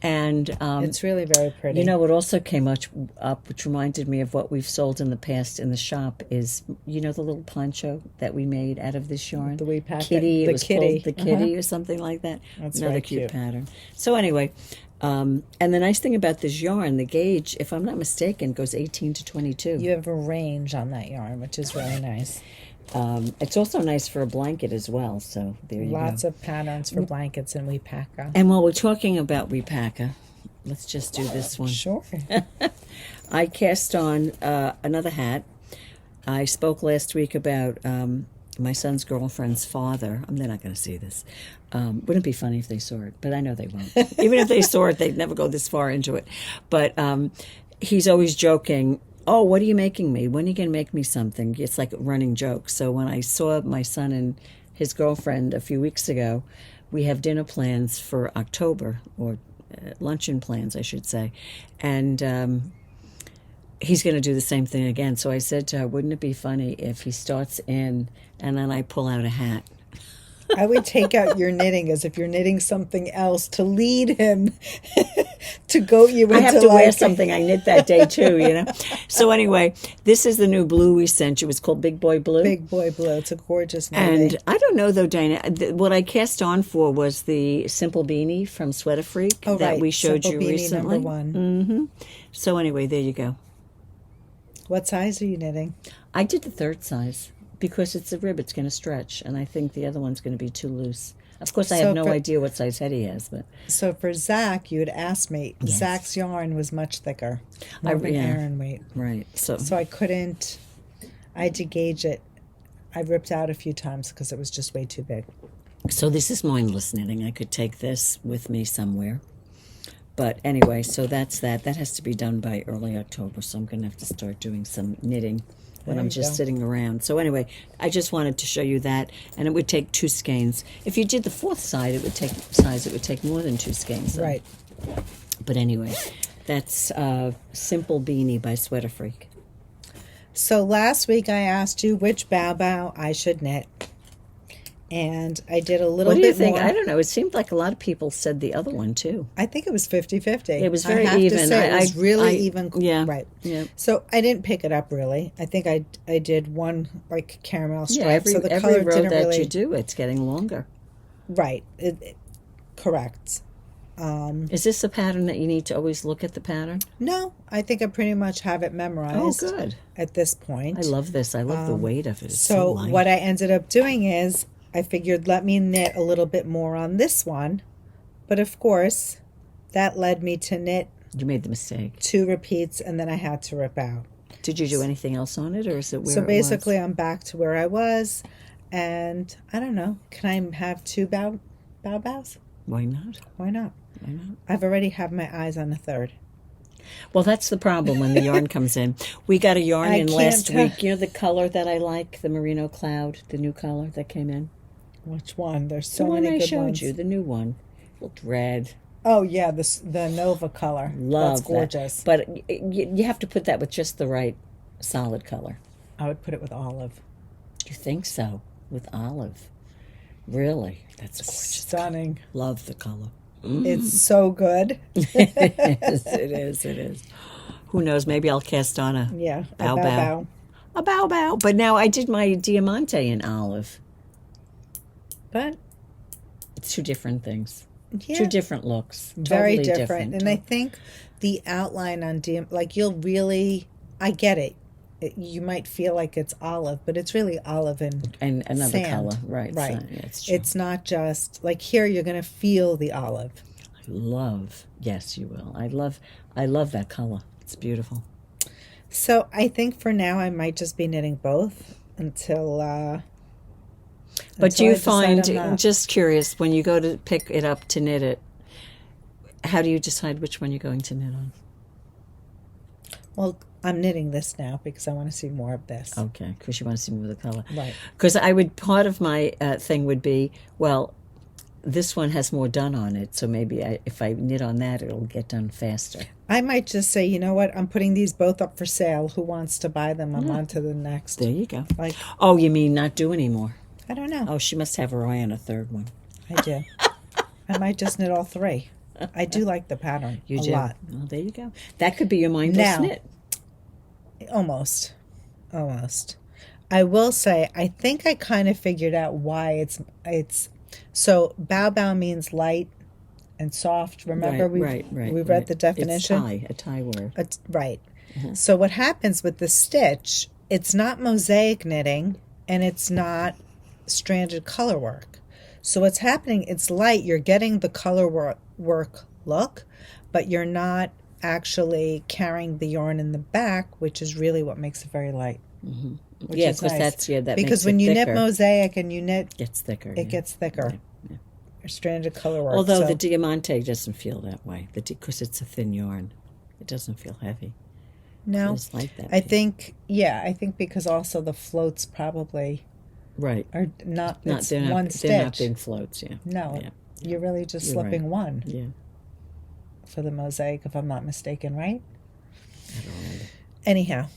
And It's really very pretty. what also came up, which reminded me of what we've sold in the past in the shop, is the little poncho that we made out of this yarn. The wee packet. Kitty. The It was kitty. called the kitty or something like that. That's another very cute cute. pattern. So anyway, and the nice thing about this yarn, the gauge, if I'm not mistaken, goes 18 to 22. You have a range on that yarn, which is really nice. It's also nice for a blanket as well. So there you go. Lots of patterns for blankets and Weepacker. And while we're talking about Weepacker, let's just do this one. Sure. I cast on another hat. I spoke last week about my son's girlfriend's father. They're not going to see this. Wouldn't it be funny if they saw it? But I know they won't. Even if they saw it, they'd never go this far into it. But he's always joking, "Oh, what are you making me? When are you going to make me something?" It's like a running joke. So when I saw my son and his girlfriend a few weeks ago, we have dinner plans for October, or luncheon plans, I should say. And he's going to do the same thing again. So I said to her, wouldn't it be funny if he starts in and then I pull out a hat? I would take out your knitting as if you're knitting something else to lead him to goat you into I have to wear something I knit that day too, So anyway, this is the new blue we sent you. It's called Big Boy Blue. Big Boy Blue. It's a gorgeous And knitting. I don't know though, Dina, what I cast on for was the Simple Beanie from SweaterFreak that we showed Simple you Beanie recently. #1. So anyway, there you go. What size are you knitting? I did the third size because it's a rib. It's going to stretch, and I think the other one's going to be too loose. Of course, I have no idea what size head he has, but So for Zach, you had asked me. Yes. Zach's yarn was much thicker, more than Aaron weight. right. So So I had to gauge it. I ripped out a few times because it was just way too big. So this is mindless knitting. I could take this with me somewhere. But anyway, so that's that. That has to be done by early October, so I'm going to have to start doing some knitting when There I'm you just go. sitting around. So anyway, I just wanted to show you that, and it would take 2 skeins. If you did the fourth side, it would take more than 2 skeins. Though. Right. But anyway, that's Simple Beanie by SweaterFreak. So last week I asked you which bow I should knit. And I did a little What do you bit think? more. I don't know. It seemed like a lot of people said the other one too. I think it was 50-50. It was very I have even. To say, it was really I- even. yeah. Right. Yeah. So I didn't pick it up really. I think I did one like caramel stripe. Yeah, every so the every color row didn't that really. you do, it's getting longer. Right. Correct. Is this a pattern that you need to always look at the pattern? No, I think I pretty much have it memorized. Oh, good. At this point. I love this. I love the weight of it. It's So light. what I ended up doing is I figured let me knit a little bit more on this one. But of course, that led me to knit You made the mistake. 2 repeats and then I had to rip out. Did you do anything else on it, or is it where So it basically was? I'm back to where I was, and I don't know, can I have 2 bows? Why not? Why not? Why not? I've already have my eyes on a third. Well, that's the problem when the yarn comes in. We got a yarn I in can't last tell. week. You know the color that I like, the merino cloud, the new color that came in. Which one? There's The so one many I good showed ones. you, the new one, looked red. Oh yeah, the Nova color. Love That's gorgeous. that. But you have to put that with just the right solid color. I would put it with olive. You think so? With olive? Really? That's gorgeous. Stunning. Love the color. It's so good. It is. It is. It is. Who knows? Maybe I'll cast on a Yeah. bow bow. A bow bow. But now I did my Diamante in olive. But It's 2 different things. yeah, 2 different looks. very Totally different. And I think the outline on DM, like you'll really, I get it. you might feel like it's olive, but it's really olive and another sand. color, right? Right. Sand, yeah, it's true. It's not just like here. You're going to feel the olive. Yes, you will. I love that color. It's beautiful. So I think for now I might just be knitting both until. But do until I you decide find, I'm not. just curious, when you go to pick it up to knit it, how do you decide which one you're going to knit on? Well, I'm knitting this now because I want to see more of this. Okay, because you want to see more of the color. Right. Because part of my thing would be, well, this one has more done on it, so maybe if I knit on that, it'll get done faster. I might just say, you know what? I'm putting these both up for sale. Who wants to buy them? I'm on to the next. There you go. Like, Oh, you mean not do anymore? I don't know. Oh, she must have her eye on a third one. I do. I might just knit all three. I do like the pattern You a do? lot. Well, there you go. That could be your mindless Now- knit. Almost. I will say, I think I kind of figured out why it's so bao bao means light and soft. Remember we read the definition? It's a tie word. Right. So what happens with the stitch, it's not mosaic knitting and it's not stranded color work. So what's happening, it's light, you're getting the color work look, but you're not actually carrying the yarn in the back, which is really what makes it very light. Mm-hmm. Which Yeah, is because nice. that Because makes when it you thicker. knit mosaic and you knit, It gets thicker. it gets thicker. Your stranded color work. Although so. the Diamante doesn't feel that way, because it's a thin yarn. It doesn't feel heavy. No, It's like that. I think because also the floats probably Right. are not. It's They're one not, stitch. They're not big floats, yeah. No, Yeah. you're really just You're slipping right. one Yeah. for the mosaic, if I'm not mistaken, right? I don't remember. Anyhow,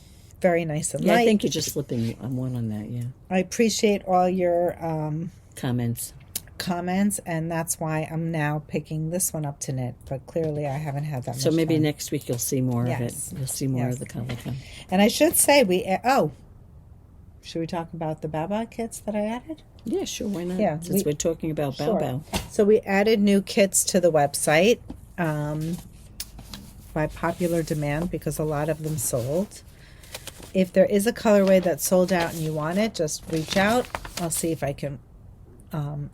very nice and Yeah, light. I think you're just slipping one on that, yeah. I appreciate all your Comments. comments, and that's why I'm now picking this one up to knit. But clearly, I haven't had that much So maybe time. next week you'll see more Yes. of it. You'll see more Yes. of the color come. And I should say should we talk about the Baba kits that I added? Yeah, sure, why not? Yeah, Since we're talking about Sure. Bao Bao. So we added new kits to the website by popular demand because a lot of them sold. If there is a colorway that's sold out and you want it, just reach out. I'll see if I can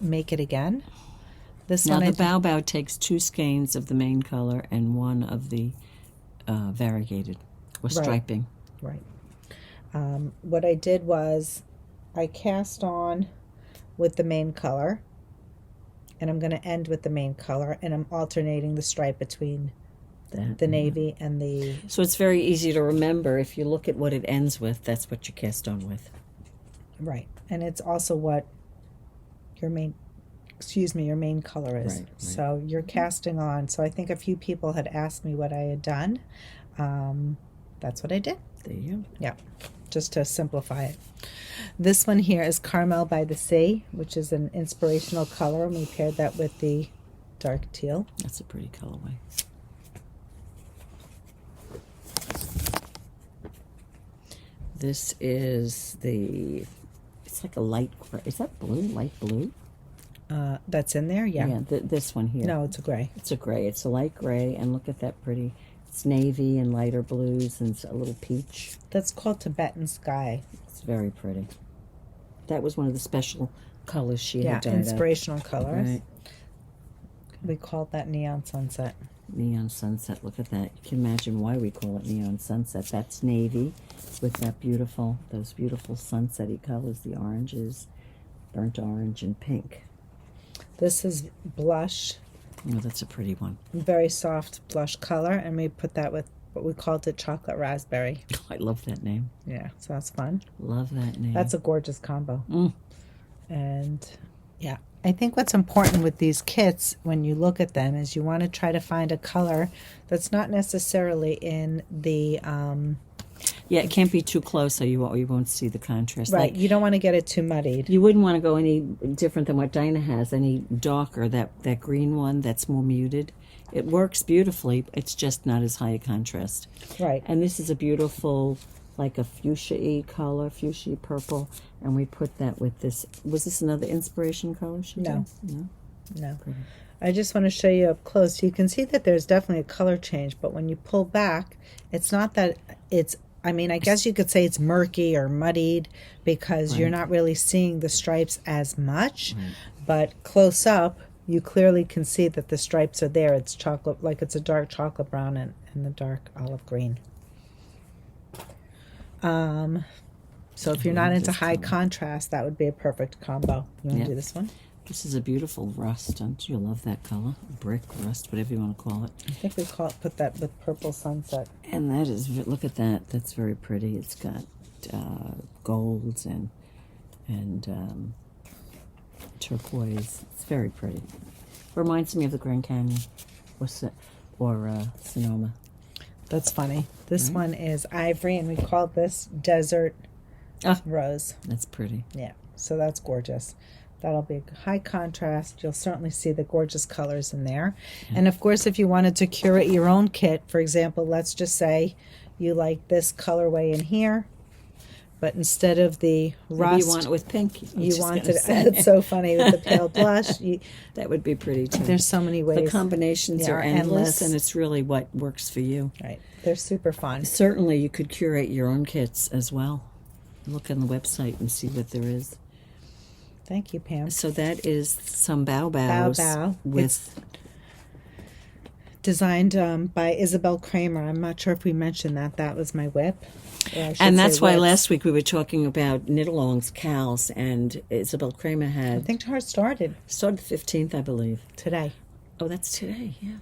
make it again. This Now one the Bao Bao takes 2 skeins of the main color and 1 of the variegated or striping. Right. What I did was I cast on with the main color, and I'm going to end with the main color, and I'm alternating the stripe between the navy and the... So it's very easy to remember. If you look at what it ends with, that's what you cast on with. Right. And it's also what your main color is. Right. So you're casting on. So I think a few people had asked me what I had done. That's what I did. There you go. Yeah, just to simplify it. This one here is Caramel by the Sea, which is an inspirational color, and we paired that with the dark teal. That's a pretty colorway. This is it's like a light gray. Is that blue? Light blue? That's in there, yeah. This one here. No, it's a gray. It's a gray. It's a light gray, and look at that pretty. It's navy and lighter blues and a little peach. That's called Tibetan Sky. It's very pretty. That was one of the special colors she had dyed inspirational colors. Right. We called that Neon Sunset. Neon Sunset. Look at that. You can imagine why we call it Neon Sunset. That's navy with those beautiful sunsetty colors, the oranges, burnt orange and pink. This is blush, Oh, that's a pretty one. very soft blush color, and we put that with what we called it chocolate raspberry. I love that name. Yeah, so that's fun. Love that name. That's a gorgeous combo. Mm. And yeah, I think what's important with these kits when you look at them is you want to try to find a color that's not necessarily in the Yeah, it can't be too close so you won't see the contrast. right. Like, You don't want to get it too muddied. you wouldn't want to go any different than what Dina has, any darker, that green one that's more muted. It works beautifully. It's just not as high a contrast. Right. And this is a beautiful, like a fuchsia-y color, fuchsia purple. And we put that with this. Was this another inspiration color she No. did? No. No. Pretty. I just want to show you up close. You can see that there's definitely a color change, but when you pull back, it's not that it's I mean, I guess you could say it's murky or muddied because you're Right. not really seeing the stripes as much. But close up, you clearly can see that the stripes are there. It's chocolate, like it's a dark chocolate brown and the dark olive green. So if you're not love into this high color. contrast, that would be a perfect combo. You want to Yep. do this one? This is a beautiful rust. Don't you love that color? Brick rust, whatever you want to call it. I think we put that with purple sunset. And that is, look at that. That's very pretty. It's got golds and turquoise. It's very pretty. Reminds me of the Grand Canyon or Sonoma. That's funny. This Right. one is ivory, and we call this desert Ah. rose. That's pretty. Yeah, so that's gorgeous. That'll be high contrast. You'll certainly see the gorgeous colors in there. And of course, if you wanted to curate your own kit, for example, let's just say you like this colorway in here, but instead of the Maybe rust, you want it with pink. I was you just want gonna it. say. It's so funny with the pale blush. That would be pretty too. There's so many ways. The combinations Yeah, are are endless, endless. and it's really what works for you. Right, they're super fun. Certainly, you could curate your own kits as well. Look on the website and see what there is. Thank you, Pam. So that is some Bao bao Bao. with Designed by Isabell Kraemer. I'm not sure if we mentioned that. That was my whip. Or I should and that's say why whips. last week we were talking about knit-alongs, cows, and Isabell Kraemer I had think hers started started the 15th, I believe. today. Oh, that's today, yeah.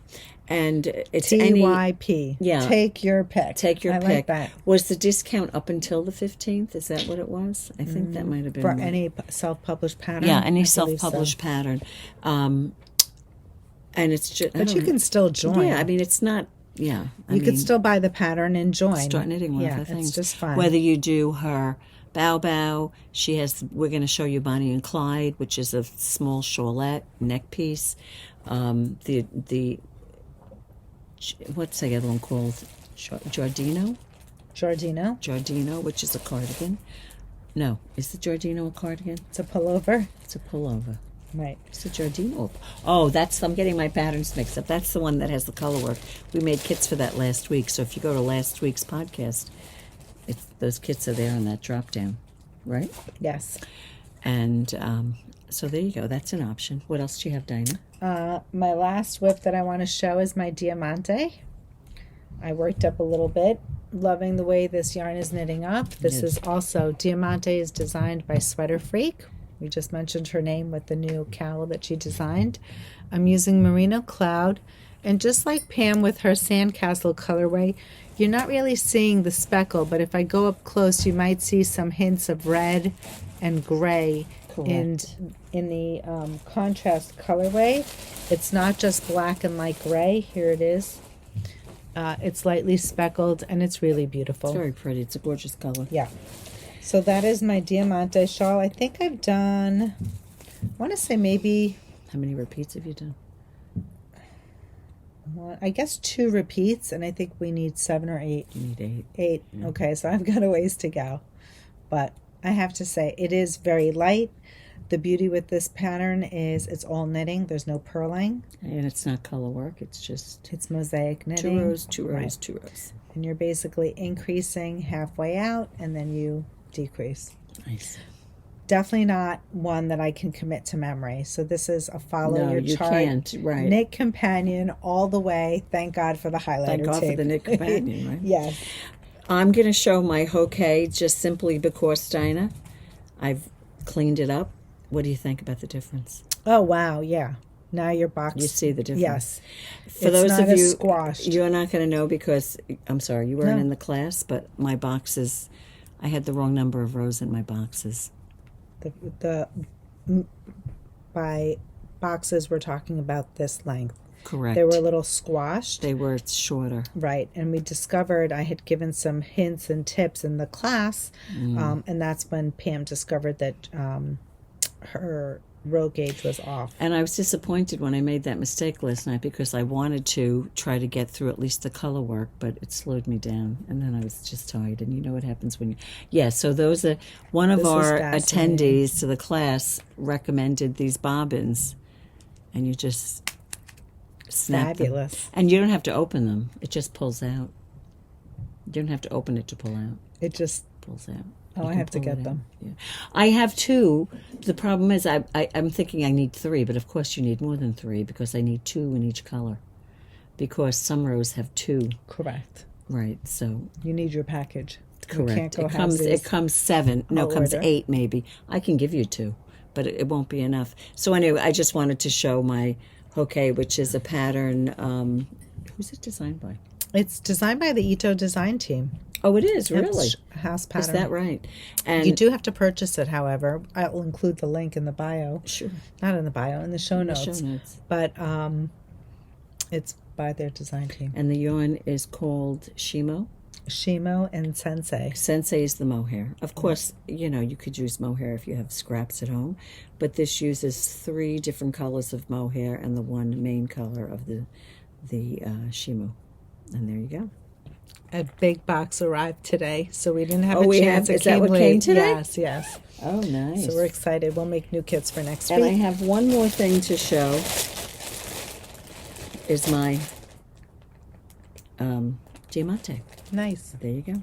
And it's any TYP. Yeah. Take your pick. take your I pick. like that. Was the discount up until the 15th? Is that what it was? I think that might have been For what- any self-published pattern. yeah, I any believe self-published so. pattern. And it's just But you can still join. Yeah, I mean it's not. Yeah, I you mean, could still buy the pattern and join. start knitting one yeah, of the things. it's just fun. Whether you do her bow bow, she has. We're going to show you Bonnie and Clyde, which is a small shawlette neck piece. The what's the other one called? Giardino, which is a cardigan. No, is the Giardino a cardigan? It's a pullover. It's a pullover. Right. Is it Giardino? Oh, I'm getting my patterns mixed up. That's the one that has the color work. We made kits for that last week. So if you go to last week's podcast, those kits are there on that drop down, right? Yes. And so there you go. That's an option. What else do you have, Dinah? My last whip that I want to show is my Diamante. I worked up a little bit. Loving the way this yarn is knitting up. This Yes. is also, Diamante is designed by SweaterFreak. We just mentioned her name with the new cowl that she designed. I'm using Merino Cloud. And just like Pam with her Sandcastle colorway, you're not really seeing the speckle, but if I go up close, you might see some hints of red and gray in the contrast colorway. It's not just black and light gray. Here it is. It's lightly speckled, and it's really beautiful. It's very pretty. It's a gorgeous color. Yeah. So that is my Diamante shawl. I think I've done, I want to say maybe, How many repeats have you done? I guess 2 repeats, and I think we need 7 or 8. You need 8. 8. Okay, so I've got a ways to go. But I have to say, it is very light. The beauty with this pattern is it's all knitting. There's no purling. And it's not color work. It's just It's mosaic knitting. 2 rows, 2 rows, Right. 2 rows. And you're basically increasing halfway out, and then you decrease. Nice. Definitely not one that I can commit to memory. So this is a follow No, your you chart can't. Right. knit companion all the way. Thank God for the highlighter Thank God tape. for the knit companion, right? Yes. I'm going to show my Hokei just simply because, Dinah, I've cleaned it up. What do you think about the difference? Oh wow, yeah. Now your box. You see the difference? Yes. For It's those not of as you, squashed. you're not going to know because, I'm sorry, you weren't No. in the class, but my boxes, I had the wrong number of rows in my boxes. By boxes we're talking about this length. Correct. They were a little squashed. They were shorter. Right, and we discovered I had given some hints and tips in the class, and that's when Pam discovered that her row gauge was off. And I was disappointed when I made that mistake last night because I wanted to try to get through at least the color work, but it slowed me down. And then I was just tired. And you know what happens when you... Yeah, so those are... One of This is our fascinating. attendees to the class recommended these bobbins. And you just snap them. Fabulous. And you don't have to open them. It just pulls out. You don't have to open it to pull out. It just Pulls out. Oh, You I can have to pull get it out. them. Yeah. I have 2. The problem is I'm thinking I need 3, but of course you need more than 3 because I need 2 in each color. Because some rows have 2. Correct. Right, so You need your package. You correct. can't go It comes 7. No, it comes order. 8 maybe. I can give you 2, but it won't be enough. So anyway, I just wanted to show my Hokei, which is a pattern. Who's it designed by? It's designed by the Ito design team. Oh, it is, really? It's house pattern. Is that right? And You do have to purchase it, however. I'll include the link in the bio. Sure. Not in the bio, in the show notes. Show notes. But it's by their design team. And the yarn is called Shimo. Shimo and Sensei. Sensei is the mohair. Of course, you could use mohair if you have scraps at home, but this uses 3 different colors of mohair and the one main color of the Shimo. And there you go. A big box arrived today, so we didn't have Oh, a we chance. have- It is that what late. came today? Yes. Oh, nice. So we're excited. We'll make new kits for next And I week. have one more thing to show. Is my Diamante. Nice. There you go.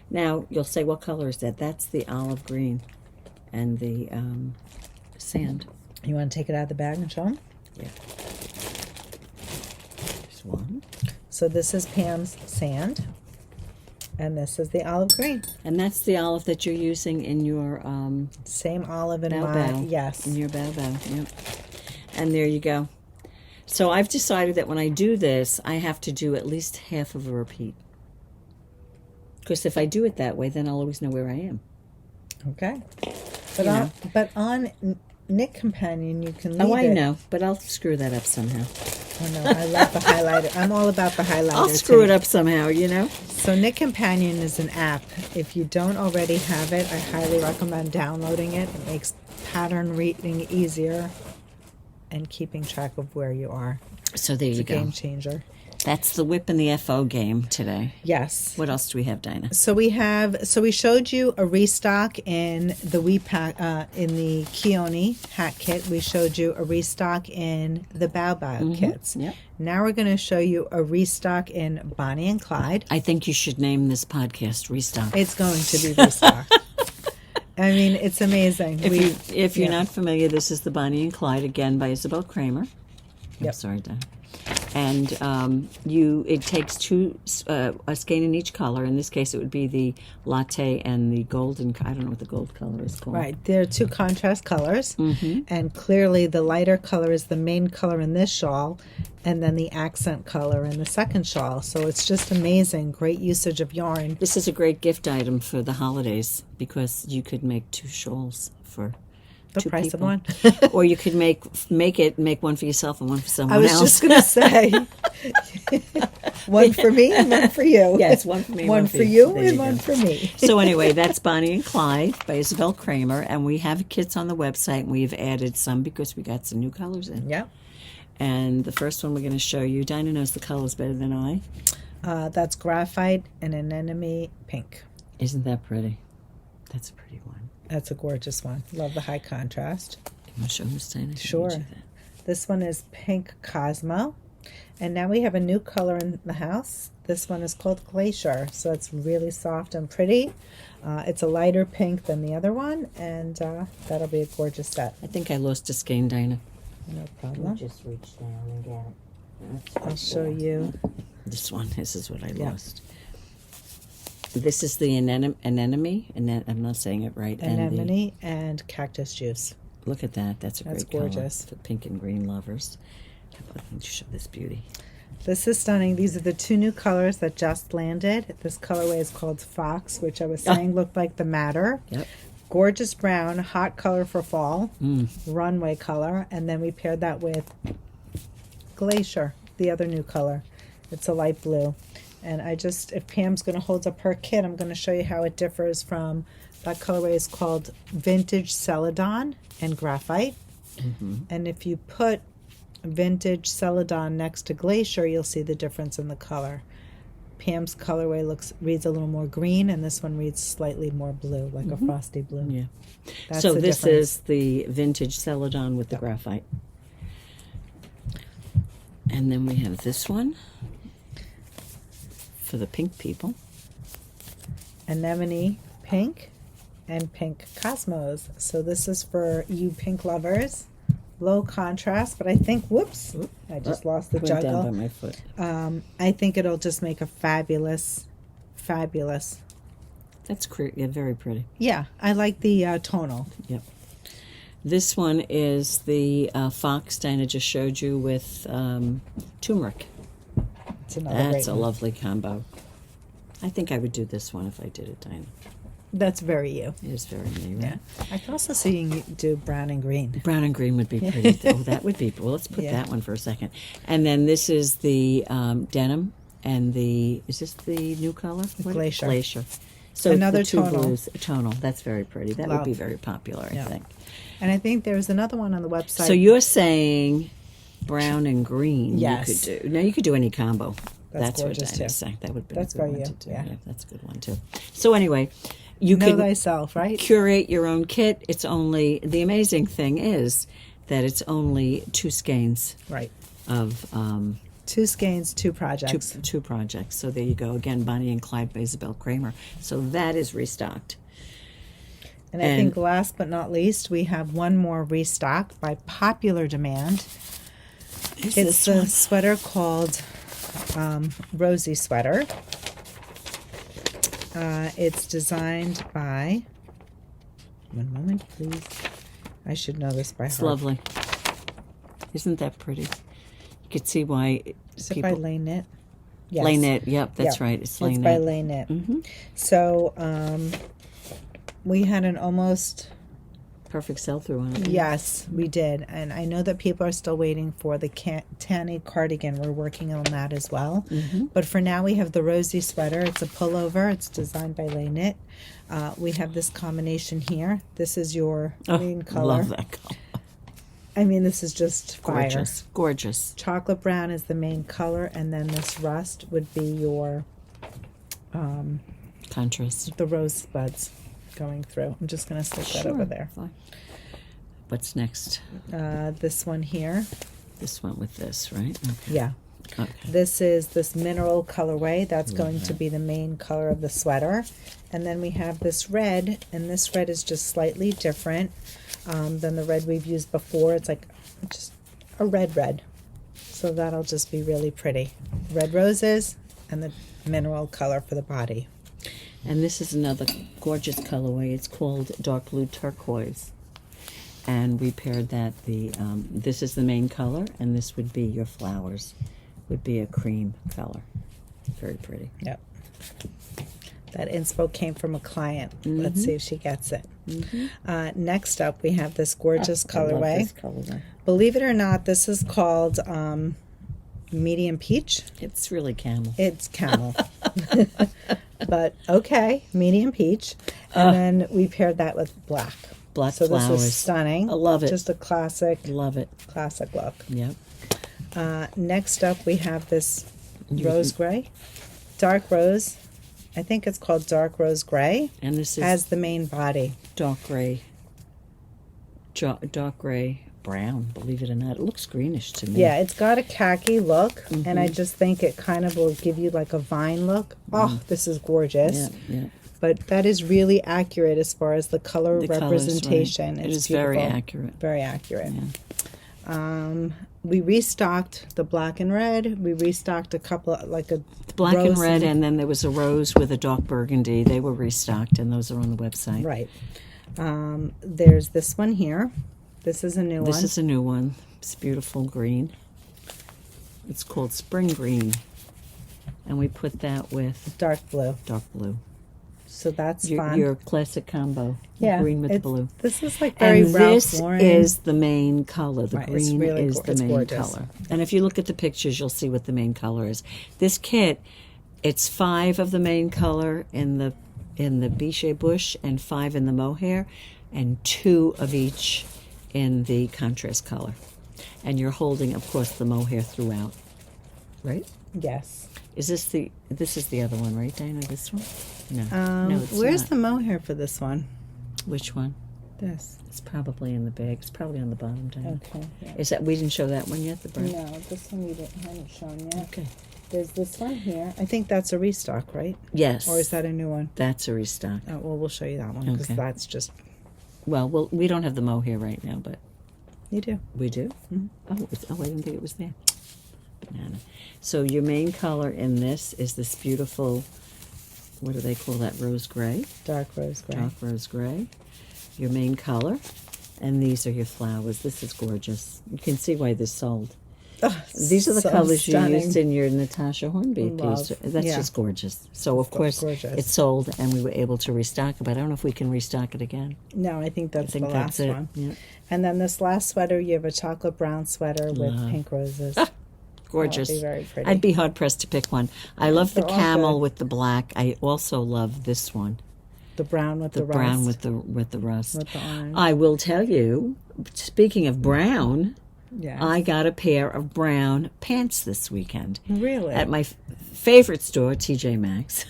Now, you'll say, what color is that? That's the olive green and the sand. You want to take it out of the bag and show them? Yeah. There's one. So this is Pam's sand, and this is the olive green. And that's the olive that you're using in your Same olive in bao my bao. yes. In your bao bao, yep. And there you go. So I've decided that when I do this, I have to do at least half of a repeat. Because if I do it that way, then I'll always know where I am. Okay. But on Knit Companion, you can leave Oh, I it. know, but I'll screw that up somehow. Oh no, I love the highlighter. I'm all about the highlighter. I'll screw it too. up somehow, So Knit Companion is an app. If you don't already have it, I highly recommend downloading it. It makes pattern reading easier and keeping track of where you are. So there It's you a go. game changer. That's the whip and the FO game today. Yes. What else do we have, Dinah? So we showed you a restock in the in the Khione hat kit. We showed you a restock in the Bao Bao kits. Yep. Now we're going to show you a restock in Bonnie and Clyde. I think you should name this podcast Restock. It's going to be restocked. I mean, it's amazing. If you're not familiar, this is the Bonnie and Clyde, again by Isabell Kraemer. I'm Yep. sorry, Dinah. And it takes 2 a skein in each color. In this case, it would be the latte and the golden. I don't know what the gold color is called. Right, there are 2 contrast colors, and clearly the lighter color is the main color in this shawl, and then the accent color in the second shawl. So it's just amazing. Great usage of yarn. This is a great gift item for the holidays because you could make 2 shawls for The 2 price people. of one. Or you could make one for yourself and one for someone I was else. just going to say, one for me and one for you. Yes, one for me, One for you There and go. one for me. So anyway, that's Bonnie and Clyde by Isabell Kraemer, and we have kits on the website, and we've added some because we got some new colors in. Yeah. And the first one we're going to show you, Dinah knows the colors better than I. That's graphite and anemone pink. Isn't that pretty? That's a pretty one. That's a gorgeous one. Love the high contrast. You want to show us, Dinah? Sure. This one is Pink Cosmo. And now we have a new color in the house. This one is called Glacier. So it's really soft and pretty. It's a lighter pink than the other one. And that'll be a gorgeous set. I think I lost a skein, Dinah. No problem. Just reach down and get it. I'll show you. This one. This is what I Yeah. lost. This is the anemone. I'm not saying it right. Anemone and cactus juice. Look at that. That's a That's great color gorgeous. for pink and green lovers. Let me show this beauty. This is stunning. These are the 2 new colors that just landed. This colorway is called Fox, which I was saying looked like the Matter. Yep. Gorgeous brown, hot color for fall, runway color, and then we paired that with Glacier, the other new color. It's a light blue. And if Pam's going to hold up her kit, I'm going to show you how it differs from, that colorway is called Vintage Celadon and Graphite. And if you put Vintage Celadon next to Glacier, you'll see the difference in the color. Pam's colorway reads a little more green, and this one reads slightly more blue, like a frosty blue. Yeah. That's So the this difference. is the vintage Celadon with the graphite. And then we have this one for the pink people. anemone pink and pink cosmos. So this is for you pink lovers. Low contrast, but I think, whoops, I just lost the Went down by juggle. my foot. I think it'll just make a fabulous. That's yeah, very pretty. Yeah, I like the tonal. Yep. This one is the fox Dinah just showed you with turmeric. It's another That's great a one. lovely combo. I think I would do this one if I did it, Dinah. That's very you. It is very me, right? Yeah. I could also see you do brown and green. Brown and green would be pretty. Oh, that would be. Well, let's put Yeah. that one for a second. And then this is the denim and is this the new color? Glacier. Glacier. So Another the two tonal. blues. Tonal. That's very pretty. That would Love. be very popular, I Yeah. think. And I think there's another one on the website. So you're saying brown and green Yes. you could do. Now you could do any combo. That's what gorgeous, Dinah's too. saying. That would be That's a good very one you, to do. yeah. That's a good one too. So anyway, you know can thyself, right? curate your own kit. It's only the amazing thing is that it's only 2 skeins Right. of 2 skeins, 2 projects. two projects. So there you go again, Bonnie and Clyde by Isabell Kraemer. So that is restocked. And I think last but not least, we have one more restock by popular demand. Is It's this a one? sweater called Rosie sweater. It's designed by. One moment, please. I should know this by It's heart. lovely. Isn't that pretty? You could see why Is it people by Lay Knit? Yes. Lay Knit. Yep, that's Yeah. right. It's Lay It's Knit. by Lay Knit. Mm-hmm. So we had an almost. Perfect sell-through on it. Yes, we did. And I know that people are still waiting for the Tanny cardigan. We're working on that as well. Mm-hmm. But for now, we have the Rosie sweater. It's a pullover. It's designed by Lay Knit. We have this combination here. This is your main color. Love that color. I mean, this is just fire. Gorgeous. Gorgeous. Chocolate brown is the main color. And then this rust would be your Contrast. the rosebuds going through. I'm just going to stick that over there. Fine. What's next? This one here. This one with this, right? Okay. Yeah. Okay. This is this mineral colorway. That's going to be the main color of the sweater. And then we have this red, and this red is just slightly different than the red we've used before. It's like just a red. So that'll just be really pretty. Red roses and the mineral color for the body. And this is another gorgeous colorway. It's called dark blue turquoise. And we paired that this is the main color, and this would be your flowers. Would be a cream color. Very pretty. Yep. That inspo came from a client. Mm-hmm. Let's see if she gets it. Next up, we have this gorgeous I love colorway. this colorway. Believe it or not, this is called medium peach. It's really camel. It's camel. But okay, medium peach. And then we paired that with black. Black So flowers. this is stunning. I love it. Just a classic Love it. look. Yep. Next up, we have this rose gray. Dark rose. I think it's called dark rose gray. And this is As the main body. dark gray. Dark gray brown, believe it or not. It looks greenish to me. Yeah, it's got a khaki look. And I just think it kind of will give you like a vine look. Oh, this is gorgeous. Yeah. But that is really accurate as far as the color The colors, right. representation. It It's is very beautiful. accurate. Very accurate. Yeah. We restocked the black and red. We restocked a couple, like a Black and rose red, and then there was a rose with a dark burgundy. They were restocked, and those are on the website. Right. There's this one here. This is a new This one. is a new one. It's beautiful green. It's called Spring Green. And we put that with Dark blue. dark blue. So that's fun. Your classic combo. Yeah, Green with it's- blue. This is like very And Ralph this Lauren. is the main color. The Right, it's green really is go- the it's main gorgeous. color. And if you look at the pictures, you'll see what the main color is. This kit, it's 5 of the main color in the Biche bush and 5 in the mohair, and 2 of each in the contrast color. And you're holding, of course, the mohair throughout. Right? Yes. This is the other one, right, Dina? This one? No. No, it's Where's not. the mohair for this one? Which one? This. It's probably in the bag. It's probably on the bottom, Dina. Okay. Yeah. Is that we didn't show that one yet? The brown. No, this one we haven't shown yet. Okay. There's this one here. I think that's a restock, right? Yes. Or is that a new one? That's a restock. Oh, well, we'll show you that one because Okay. that's just... Well, we don't have the mo here right now, but You do. we do. Mhm. Oh, I didn't think it was there. Banana. So your main color in this is this beautiful, what do they call that? Rose gray? Dark rose gray. Dark rose gray. Your main color. And these are your flowers. This is gorgeous. You can see why this sold. Oh, These are the so colors stunning. you used in your Natasja Hornby Love. piece. That's Yeah. just gorgeous. So, of That's course, gorgeous. it sold and we were able to restock it, but I don't know if we can restock it again. No, I think that's I think the that's last it. one. Yeah. And then this last sweater, you have a chocolate brown sweater with Love. pink roses. Ah, gorgeous. That'll be very pretty. I'd be hard pressed to pick one. I love the They're all camel good. with the black. I also love this one, The brown with the, brown rust. with the rust. With the orange. I will tell you. Speaking of brown, Yes. I got a pair of brown pants this weekend Really? at my favorite store, TJ Maxx.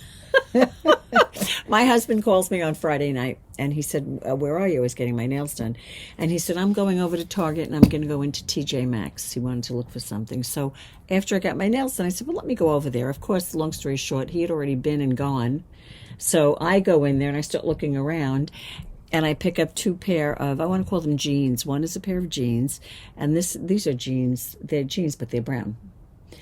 My husband calls me on Friday night and he said, where are you? I was getting my nails done. And he said, I'm going over to Target and I'm going to go into TJ Maxx. He wanted to look for something. So after I got my nails done, I said, well, let me go over there. Of course, long story short, he had already been and gone. So I go in there and I start looking around and I pick up two pair of, I want to call them jeans. One is a pair of jeans and these are jeans. They're jeans, but they're brown.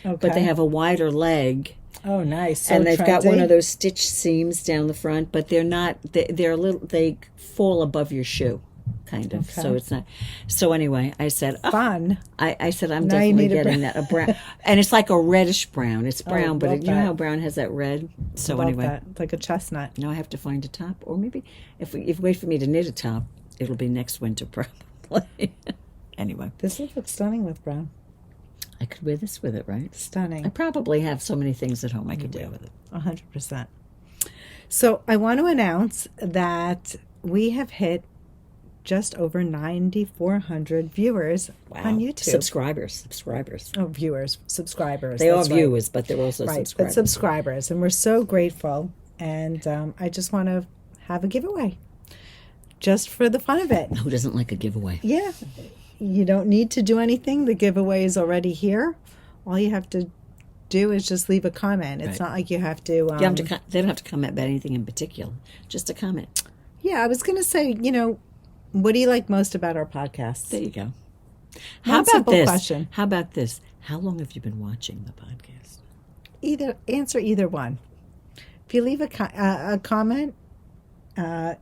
Okay. But they have a wider leg. Oh, nice. So And they've got trendy. one of those stitched seams down the front, but they're not. They're a little. They fall above your shoe, kind of. Okay. So it's not. So anyway, I said, oh, Fun. I said I'm Now you definitely need a getting that a brown, and it's like a reddish brown. It's Oh, brown, but love you know that. how brown has that red. So Love anyway, that. It's like a chestnut. now I have to find a top, or maybe if you wait for me to knit a top, it'll be next winter probably. Anyway, This looks stunning with brown. I could wear this with it, right? Stunning. I probably have so many things at home I could wear with it. 100%. So I want to announce that we have hit just over 9,400 viewers on YouTube. Subscribers. Oh, viewers, subscribers. They are that's right. viewers, but they're also Right, subscribers. but subscribers. And we're so grateful. And I just want to have a giveaway just for the fun of it. Who doesn't like a giveaway? Yeah. You don't need to do anything. The giveaway is already here. All you have to do is just leave a comment. It's Right. not like you have to... You have to they don't have to comment about anything in particular. Just a comment. Yeah, I was going to say, what do you like most about our podcasts? There you go. One How about simple this? question. How about this? How long have you been watching the podcast? Answer either one. If you leave a comment,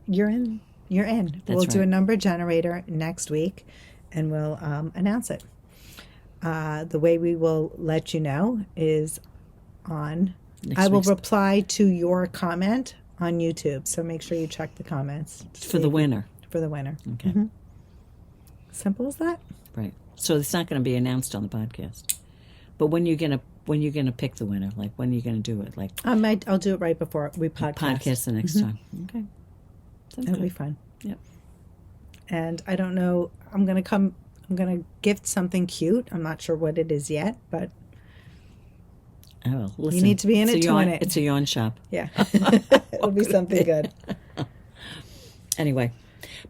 you're in. We'll do a right. number generator next week, and we'll announce it. The way we will let you know is on. Next I will week's- reply to your comment on YouTube, so make sure you check the comments for the winner. for the winner. Okay. Simple as that. Right. So it's not going to be announced on the podcast. But when you're gonna pick the winner, like when are you gonna do it? Like I'll do it right before we podcast the next time. Okay. Sounds It'll good. be fun. Yep. And I don't know. I'm gonna gift something cute. I'm not sure what it is yet, but Oh, listen. you need to be in it's it a to yawn, win it. It's a yawn shop. Yeah, it'll be something good. Anyway,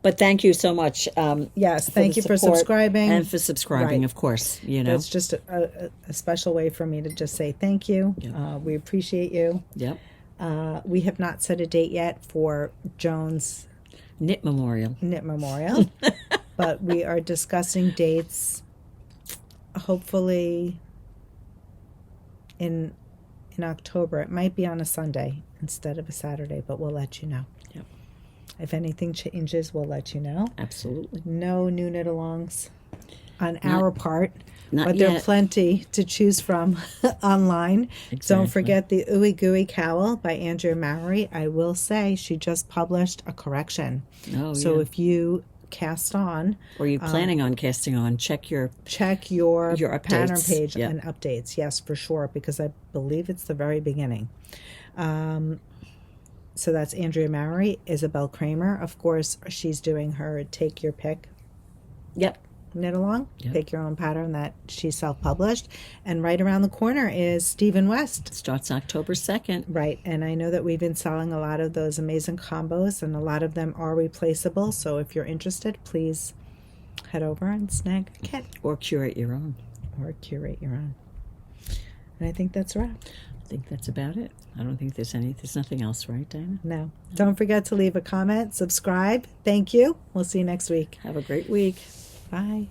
but thank you so much. Yes, for thank the you for support subscribing. and for subscribing. Right. Of course, you know. That's just a special way for me to just say thank you. Yeah. We appreciate you. Yep. We have not set a date yet for Joan's Knit Memorial. Knit Memorial, but we are discussing dates. Hopefully, in October. It might be on a Sunday instead of a Saturday, but we'll let you know. Yep. If anything changes, we'll let you know. Absolutely. No new knit-alongs on our part, not but there are yet. plenty to choose from online. Exactly. Don't forget the Ooey Gooey Cowl by Andrea Mowry. I will say she just published a correction. Oh, So yeah. if you cast on, Or you're planning on casting on, check your check your pattern updates. page Yep. and updates. Yes, for sure, because I believe it's the very beginning. So that's Andrea Mowry. Isabell Kraemer, of course, she's doing her Take Your Pick Yep. knit along. Yep. Pick your own pattern that she self-published. And right around the corner is Stephen West. Starts October 2nd. Right, and I know that we've been selling a lot of those amazing combos, and a lot of them are replaceable. So if you're interested, please head over and snag a kit Or curate your own. or curate your own. And I think that's a wrap. I think that's about it. I don't think there's nothing else, right, Dina? No. Don't forget to leave a comment, subscribe. Thank you. We'll see you next week. Have a great week. Bye.